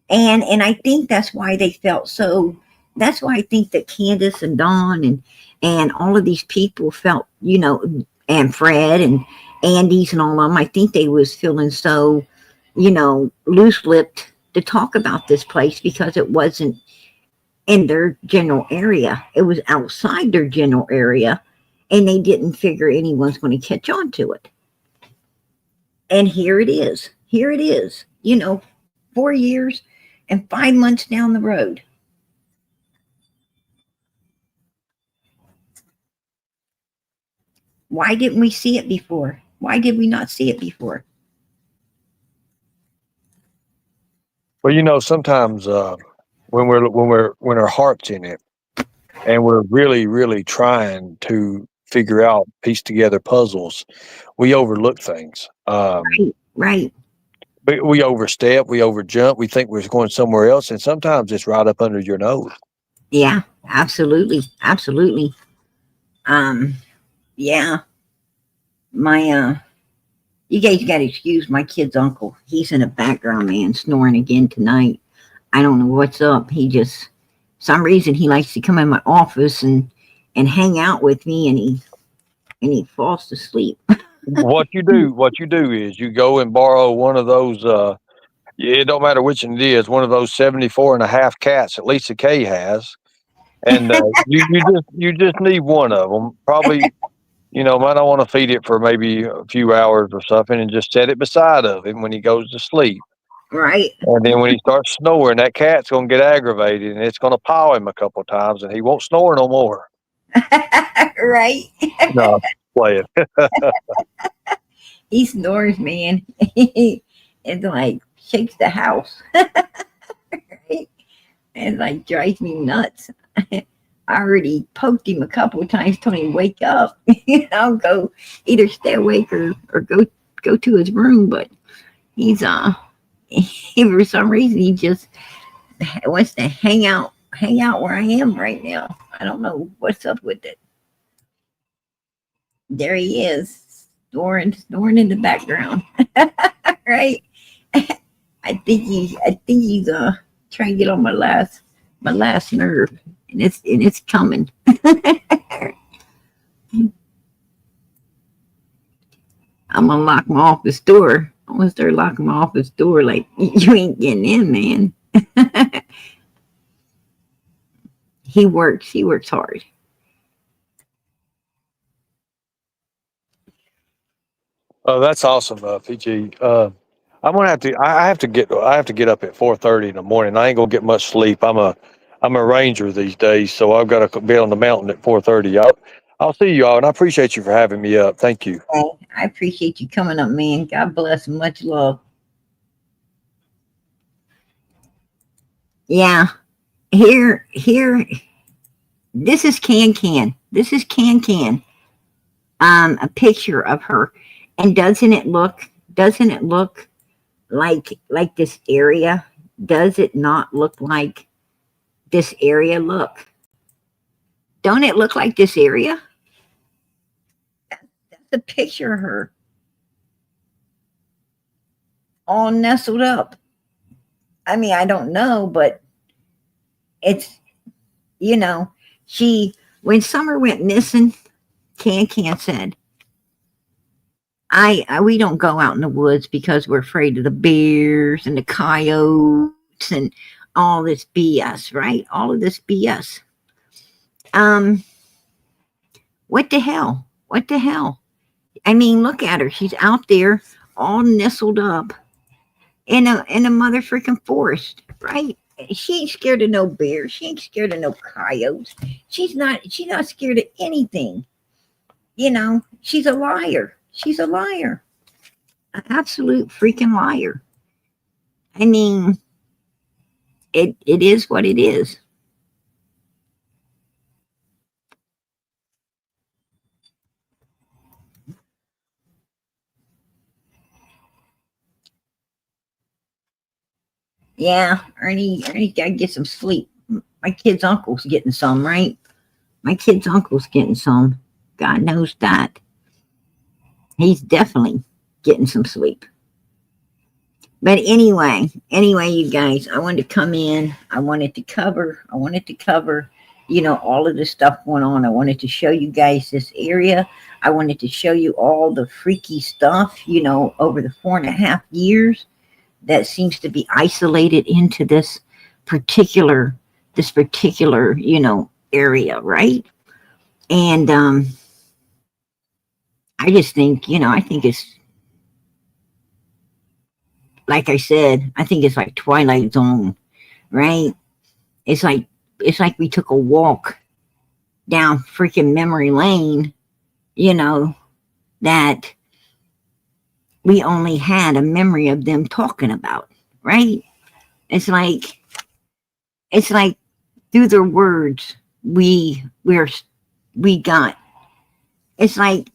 And I think that's why they felt so. That's why I think that Candace and Dawn and all of these people felt, and Fred and Andy's and all of them. I think they was feeling so, loose-lipped to talk about this place because it wasn't in their general area. It was outside their general area, and they didn't figure anyone's going to catch on to it. And here it is. Here it is. 4 years and 5 months down the road. Why didn't we see it before? Why did we not see it before? Well, sometimes when our heart's in it, and we're really, really trying to figure out, piece together puzzles, we overlook things. Right. We overstep, we overjump, we think we're going somewhere else, and sometimes it's right up under your nose. Yeah, absolutely. Yeah. My you guys got to excuse my kid's uncle. He's in the background, man, snoring again tonight. I don't know what's up. He just, some reason he likes to come in my office and hang out with me, and he falls to sleep. What you do is you go and borrow one of those. It don't matter which one it is. One of those 74 and a half cats that Lisa Kay has, and you just need one of them. Probably, might not want to feed it for maybe a few hours or something, and just set it beside of him when he goes to sleep. Right. And then when he starts snoring, that cat's gonna get aggravated, and it's gonna paw him a couple times, and he won't snore no more. Right. No, play it. He snores, man. It's like shakes the house. Right? And like drives me nuts. I already poked him a couple of times, told him wake up. Go either stay awake or go to his room. But he's he, for some reason he just wants to hang out where I am right now. I don't know what's up with it. There he is, snoring in the background. Right? I think he's trying to get on my last nerve, and it's coming. I'm gonna lock my office door. I'm gonna start locking my office door. Like, you ain't getting in, man. He works. He works hard. Oh, that's awesome, PG. I'm gonna have to. I have to get. I have to get up at 4:30 in the morning. I ain't gonna get much sleep. I'm a ranger these days, so I've got to be on the mountain at 4:30. I'll see you all, and I appreciate you for having me up. Thank you. Okay. I appreciate you coming up, man. God bless and much love. Yeah. Here. This is Can Can. This is Can Can. A picture of her, and doesn't it look like this area? Does it not look like this area? Look, don't it look like this area? That's a picture of her, all nestled up. I mean, I don't know, but it's, you know, she, when Summer went missing, Can said, we don't go out in the woods because we're afraid of the bears and the coyotes and all this BS, right? All of this BS. Um, what the hell? What the hell? I mean, look at her. She's out there all nestled up in a mother freaking forest, right? She ain't scared of no bears. She ain't scared of no coyotes. She's not scared of anything. She's a liar. She's a liar. An absolute freaking liar. I mean, it is what it is. Yeah, Ernie's gotta get some sleep. My kid's uncle's getting some, right? My kid's uncle's getting some. God knows that. He's definitely getting some sleep. But anyway, you guys, I wanted to come in. I wanted to cover, all of this stuff going on. I wanted to show you guys this area. I wanted to show you all the freaky stuff, over the 4.5 years that seems to be isolated into this particular, area, right? And I just think, I think it's, like I said, I think it's like Twilight Zone, right? It's like we took a walk down freaking memory lane, that we only had a memory of them talking about, right? It's like through their words we got. It's like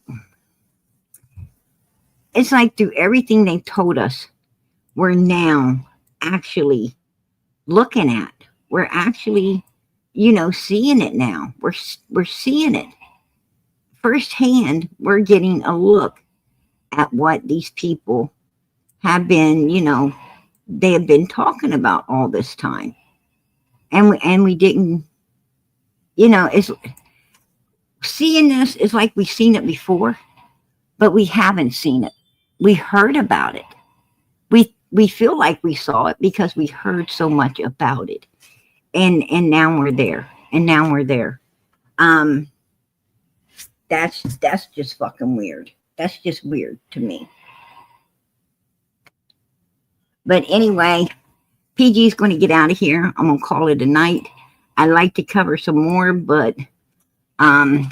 through everything they told us, we're now actually looking at. We're actually, seeing it now. We're seeing it firsthand. We're getting a look at what these people have been, they have been talking about all this time, and we didn't. It's seeing this is like we've seen it before, but we haven't seen it. We heard about it. We feel like we saw it because we heard so much about it, and now we're there, and now we're there. Um, that's just fucking weird. That's just weird to me. But anyway, PG's going to get out of here. I'm going to call it a night. I'd like to cover some more, but um,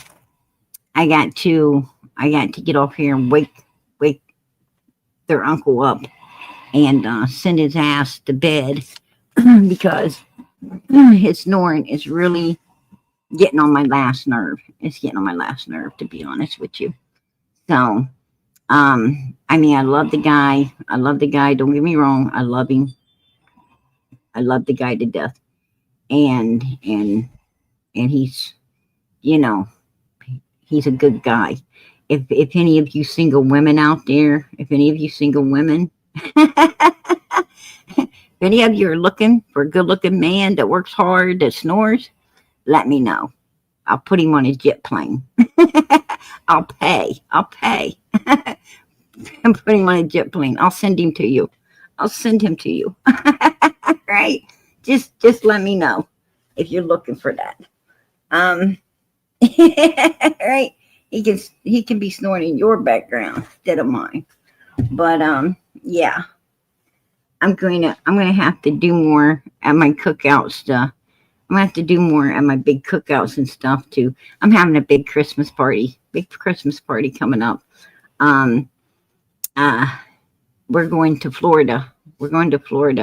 I got to get off here and wake their uncle up and send his ass to bed because his snoring is really getting on my last nerve. It's getting on my last nerve, to be honest with you. So, I mean, I love the guy. I love the guy. Don't get me wrong. I love him. I love the guy to death. And he's, you know, he's a good guy. If any of you single women out there, if any of you single women, if any of you are looking for a good looking man that works hard, that snores, let me know. I'll put him on a jet plane. I'll pay. I'm putting him on a jet plane. I'll send him to you. I'll send him to you. Right? Just let me know if you're looking for that. Right? He can be snoring in your background instead of mine. But yeah. I'm gonna have to do more at my cookout stuff. I'm gonna have to do more at my big cookouts and stuff too. I'm having a big Christmas party coming up. Um, uh, we're going to Florida. Hang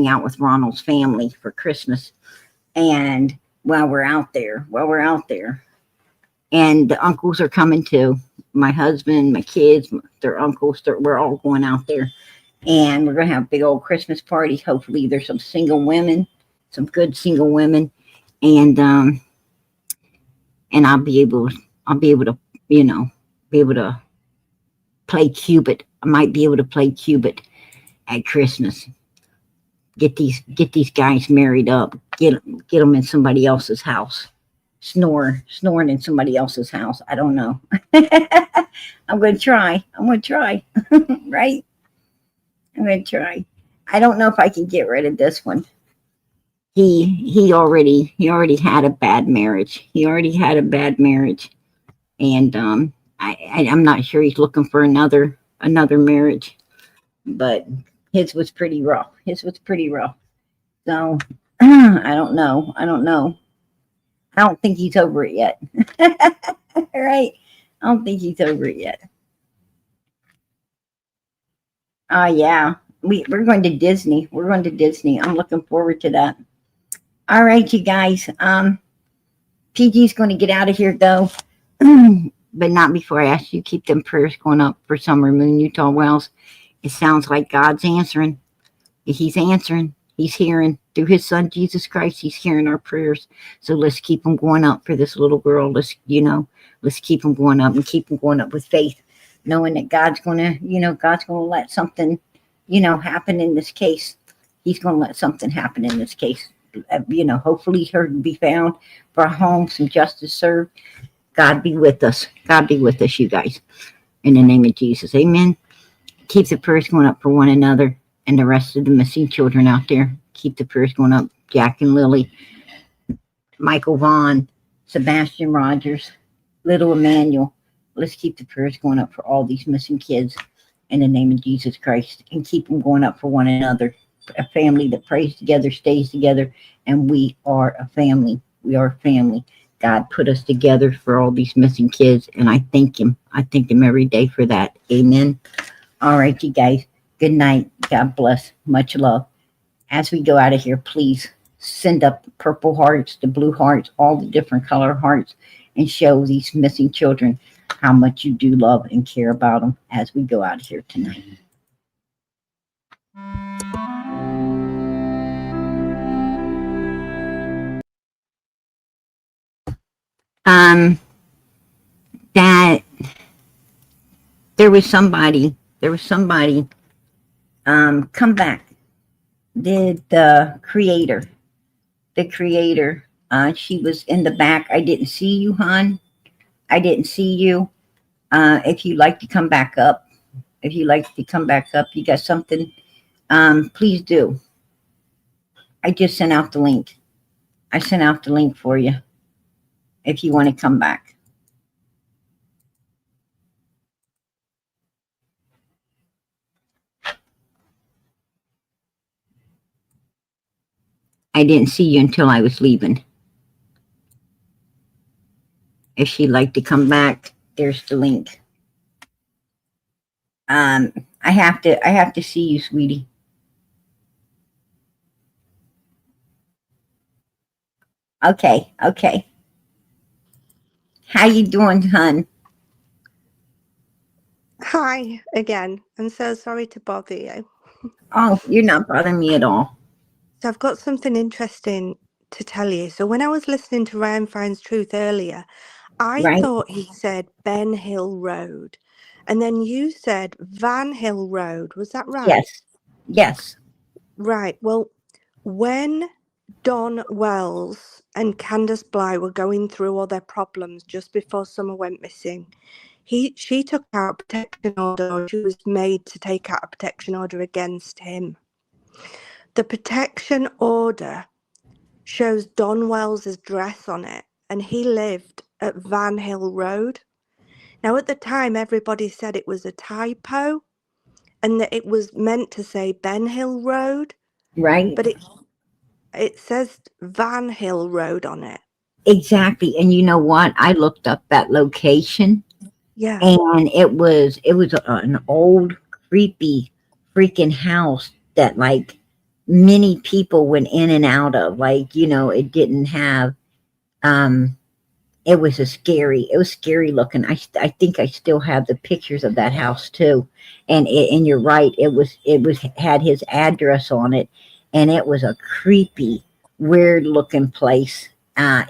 out with Ronald's family for Christmas. And while we're out there, and the uncles are coming too. My husband, my kids, their uncles, we're all going out there. And we're going to have a big old Christmas party. Hopefully there's some single women, some good single women. And I'll be able to, be able to play Cupid. I might be able to play Cupid at Christmas. Get these guys married up. Get them in somebody else's house. Snoring in somebody else's house. I don't know. I'm going to try. Right? I'm going to try. I don't know if I can get rid of this one. He already had a bad marriage. And I'm not sure he's looking for another marriage, but his was pretty rough. So I don't know. I don't think he's over it yet. Right? I don't think he's over it yet. Yeah. We're going to Disney. I'm looking forward to that. All right, you guys. PG's going to get out of here though. But not before I ask you keep them prayers going up for Summer Moon, Utah Wells. It sounds like God's answering. He's answering. He's hearing through his son, Jesus Christ. He's hearing our prayers. So let's keep them going up for this little girl. Let's keep them going up and keep them going up with faith, knowing that God's going to let something, happen in this case. He's going to let something happen in this case. Hopefully her to be found for a home, some justice served. God be with us. You guys. In the name of Jesus. Amen. Keep the prayers going up for one another and the rest of the missing children out there. Keep the prayers going up. Jack and Lily, Michael Vaughn, Sebastian Rogers, little Emmanuel. Let's keep the prayers going up for all these missing kids in the name of Jesus Christ, and keep them going up for one another. A family that prays together, stays together, and we are a family. God put us together for all these missing kids, and I thank him every day for that. Amen. All right, you guys. Good night. God bless. Much love. As we go out of here, please send up the purple hearts, the blue hearts, all the different color hearts, and show these missing children how much you do love and care about them as we go out of here tonight. That there was somebody Come back. The creator, she was in the back. I didn't see you, hon. I didn't see you. If you like to come back up, if you like to come back up, you got something, please do. I just sent out the link. I sent out the link for you if you want to come back. I didn't see you until I was leaving. If she'd like to come back, there's the link. I have to see you, sweetie. Okay, okay. How you doing, hun? Hi again. I'm so sorry to bother you. Oh, you're not bothering me at all. So I've got something interesting to tell you. So when I was listening to Ryan Finds Truth earlier, I Right? thought he said Ben Hill Road. And then you said Van Hill Road. Was that right? Yes. Yes. Right. Well, when Don Wells and Candace Bly were going through all their problems just before Summer went missing, she took out a protection order, or she was made to take out a protection order against him. The protection order shows Don Wells' address on it, and he lived at Van Hill Road. Now, at the time, everybody said it was a typo and that it was meant to say Ben Hill Road, Right? but it says Van Hill Road on it. Exactly. And you know what? I looked up that location, Yeah. and it was an old creepy freaking house that like many people went in and out of. Like, it didn't have um it was scary looking. I think I still have the pictures of that house too. And you're right, it was had his address on it, and it was a creepy, weird looking place,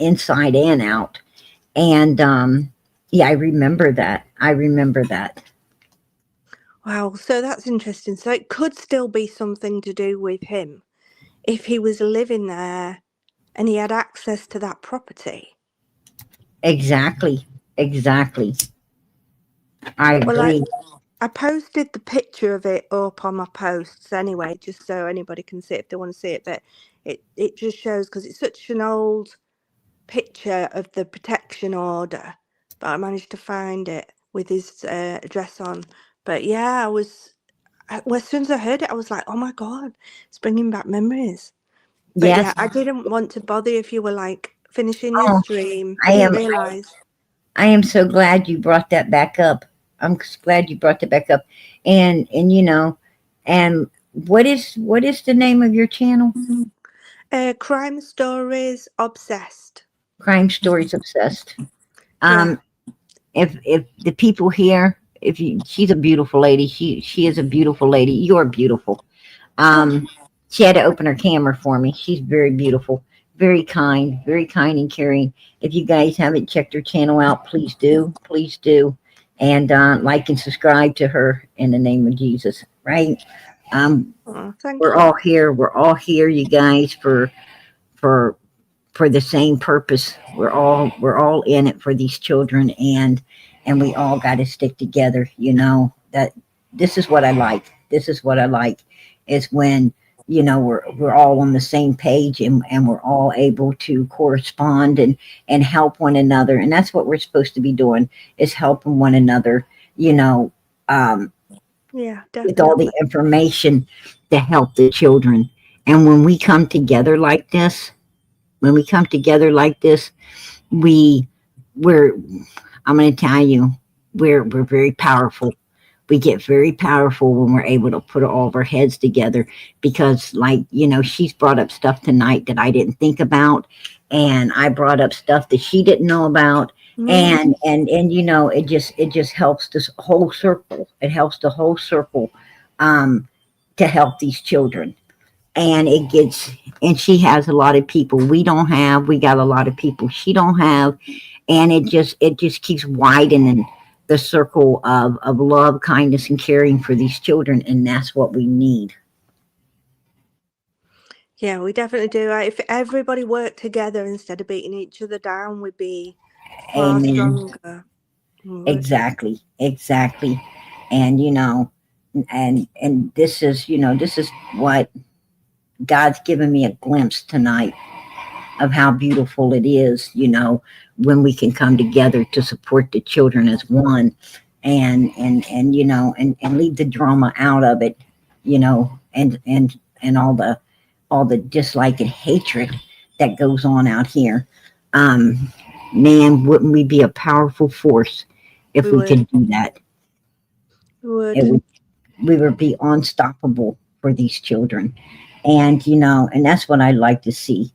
inside and out. And yeah, I remember that. Wow. So that's interesting. So it could still be something to do with him if he was living there and he had access to that property. Exactly, I Well, agree. I posted the picture of it up on my posts anyway, just so anybody can see it if they want to see it. But it just shows, because it's such an old picture of the protection order, but I managed to find it with his address on. But yeah, well, as soon as I heard it, I was like, oh my God, it's bringing back memories. But yeah, Yes. I didn't want to bother if you were like finishing your Oh, stream. I i didn't am realize. I am so glad you brought that back up. Glad you brought that back up. And what is the name of your channel? Crime Stories Obsessed. Crime Stories Obsessed. Yeah. Um, if the people here, she's a beautiful lady. She is a beautiful lady. You're beautiful. Oh, Um, she had to open her camera for me. She's very beautiful, very kind and caring. If you guys haven't checked her channel out, please do, and like and subscribe to her in the name of Jesus. Right? Um, thank we're you. all here. We're all here, you guys, for for the same purpose. We're all in it for these children, and we all got to stick together. That this is what I like. This is what I like is when we're all on the same page, and we're all able to correspond and help one another, and that's what we're supposed to be doing, is helping one another. You know, um, Yeah, with all the definitely. information to help the children, and when we come together like this, we we're I'm going to tell you, we're very powerful. We get very powerful when we're able to put all of our heads together, because like, she's brought up stuff tonight that I didn't think about, and I brought up stuff that she didn't know about. Mm, And it just helps this whole circle. It helps the whole circle, um to help these children. And she has a lot of people we got a lot of people she don't have, and it just keeps widening the circle of love, kindness, and caring for these children, and that's what we need. Yeah, we definitely do. If everybody worked together instead of beating each other down, we'd be far Amen. stronger. We would. Exactly, exactly. And and this is, this is what God's given me a glimpse tonight of how beautiful it is, when we can come together to support the children as one, and and leave the drama out of it, and all the dislike and hatred that goes on out here. Um, Man, wouldn't we be a powerful force if We we would. could do that? We would. It would We would be unstoppable for these children. And and that's what I like to see.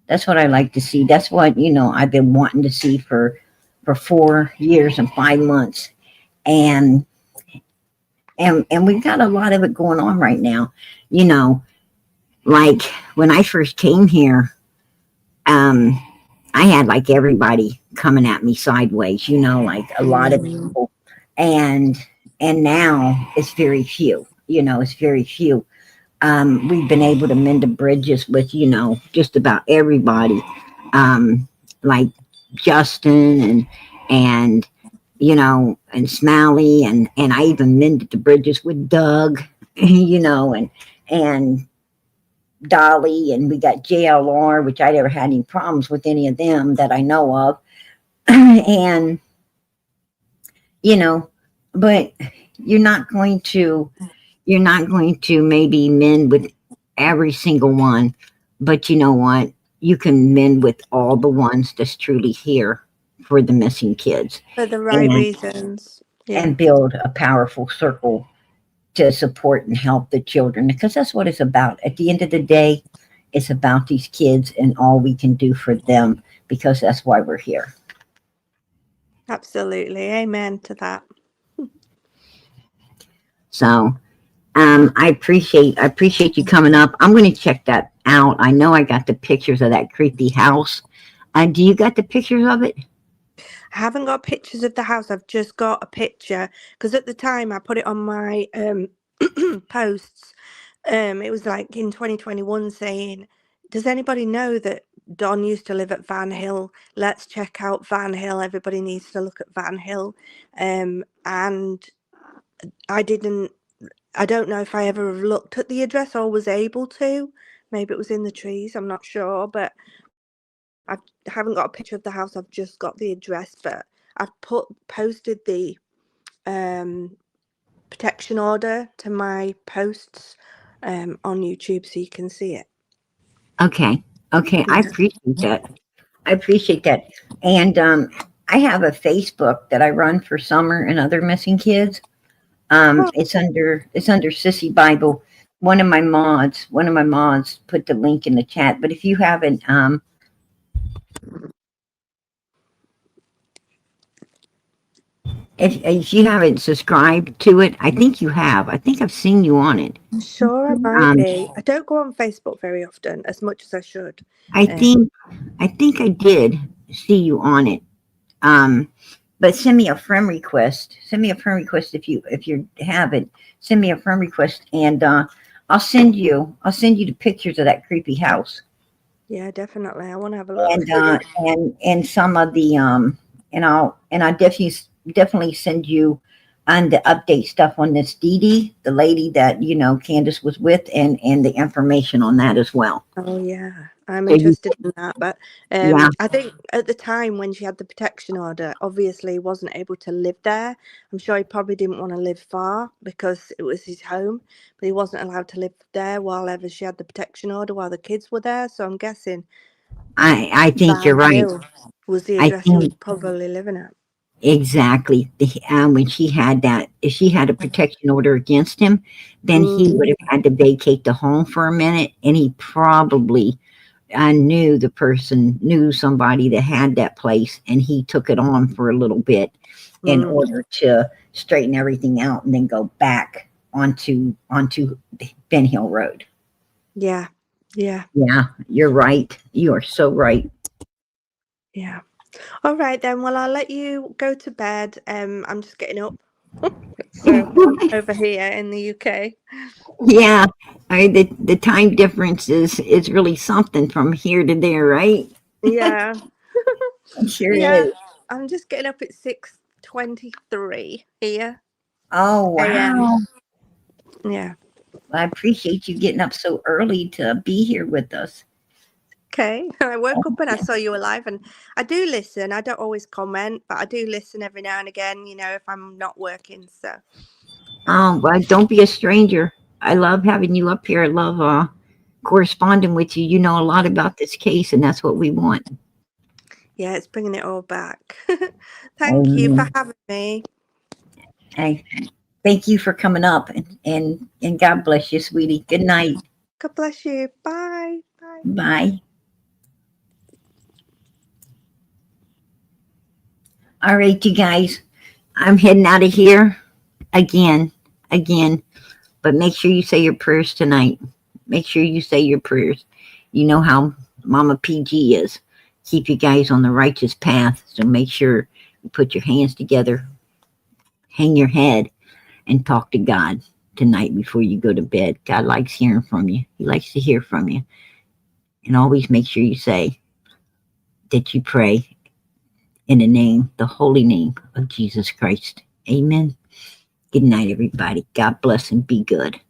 That's what I like to see. That's what, I've been wanting to see for 4 years and 5 months. And and we've got a lot of it going on right now. You know, like when I first came here, um, I had like everybody coming at me sideways, like a lot of Mm. people. And now it's very few. It's very few. We've been able to mend the bridges with, just about everybody. Like Justin and and Smiley, and I even mended the bridges with Doug, and Dolly, and we got JLR, which I never had any problems with any of them that I know of. And you know, but you're not going to maybe mend with every single one, but you know what? You can mend with all the ones that's truly here for the missing kids, For the right and reasons. Yeah, build a powerful circle to support and help the children, because that's what it's about. At the end of the day, it's about these kids and all we can do for them, because that's why we're here. absolutely. Amen to that. So I appreciate you coming up. I'm going to check that out. I know I got the pictures of that creepy house. Do you got the pictures of it? I haven't got pictures of the house. I've just got a picture because at the time I put it on my posts. It was like in 2021 saying, "Does anybody know that Don used to live at Van Hill? Let's check out Van Hill. Everybody needs to look at Van Hill." And I didn't. I don't know if I ever looked at the address or was able to. Maybe it was in the trees. I'm not sure, but I haven't got a picture of the house. I've just got the address, but I've posted the um, protection order to my posts on YouTube, so you can see it. Okay. Okay. I appreciate that. I appreciate that. And I have a Facebook that I run for Summer and other missing kids. Oh, It's under Sissy Bible. One of my mods put the link in the chat. But if you haven't if you haven't subscribed to it, I think you have. I think I've seen you on it. I'm sure I might Um, be. I don't go on Facebook very often, as much as I should. I Um, think I did see you on it. Um, but send me a friend request. Send me a friend request if you haven't. Send me a friend request, and I'll send you the pictures of that creepy house, yeah, definitely. I want to have a look. and some of the and I definitely send you on the update stuff on this Dee Dee, the lady that Candace was with, and the information on that as well. Oh yeah, I'm So you, interested in that. But yeah, I think at the time when she had the protection order, obviously he wasn't able to live there. I'm sure he probably didn't want to live far because it was his home, but he wasn't allowed to live there while ever she had the protection order while the kids were there. So I'm guessing I think you're Van right. Hill was the I address he was think probably living at. exactly. When she had that, if she had a protection order against him, then he Mm, would have had to vacate the home for a minute, and he probably knew somebody that had that place, and he took it on for a little bit in mm, order to straighten everything out and then go back onto Ben Hill Road. yeah, yeah, Yeah, you're right. You are so right. yeah. All right then. Well, I'll let you go to bed. I'm just getting up. So over here in the UK. Yeah, the time difference is really something from here to there, right? Yeah. It sure Yeah. is. I'm just getting up at 6:23 here Oh a.m. wow! Yeah. I appreciate you getting up so early to be here with us. Okay. I woke up and I saw you were live, and I do listen. I don't always comment, but I do listen every now and again, if I'm not working. So, Well, don't be a stranger. I love having you up here. I love corresponding with you. You know a lot about this case, and that's what we want. yeah, it's bringing it all back. Thank you for Amen. having me. Hey, thank you for coming up, and God bless you, sweetie. Good night. God bless you. Bye. Bye. Bye. All right, you guys. I'm heading out of here again, again. But make sure you say your prayers tonight. Make sure you say your prayers. You know how Mama PG is. Keep you guys on the righteous path. So make sure you put your hands together, hang your head, and talk to God tonight before you go to bed. God likes hearing from you. He likes to hear from you. And always make sure you say that you pray in the holy name of Jesus Christ. Amen. Good night, everybody. God bless and be good.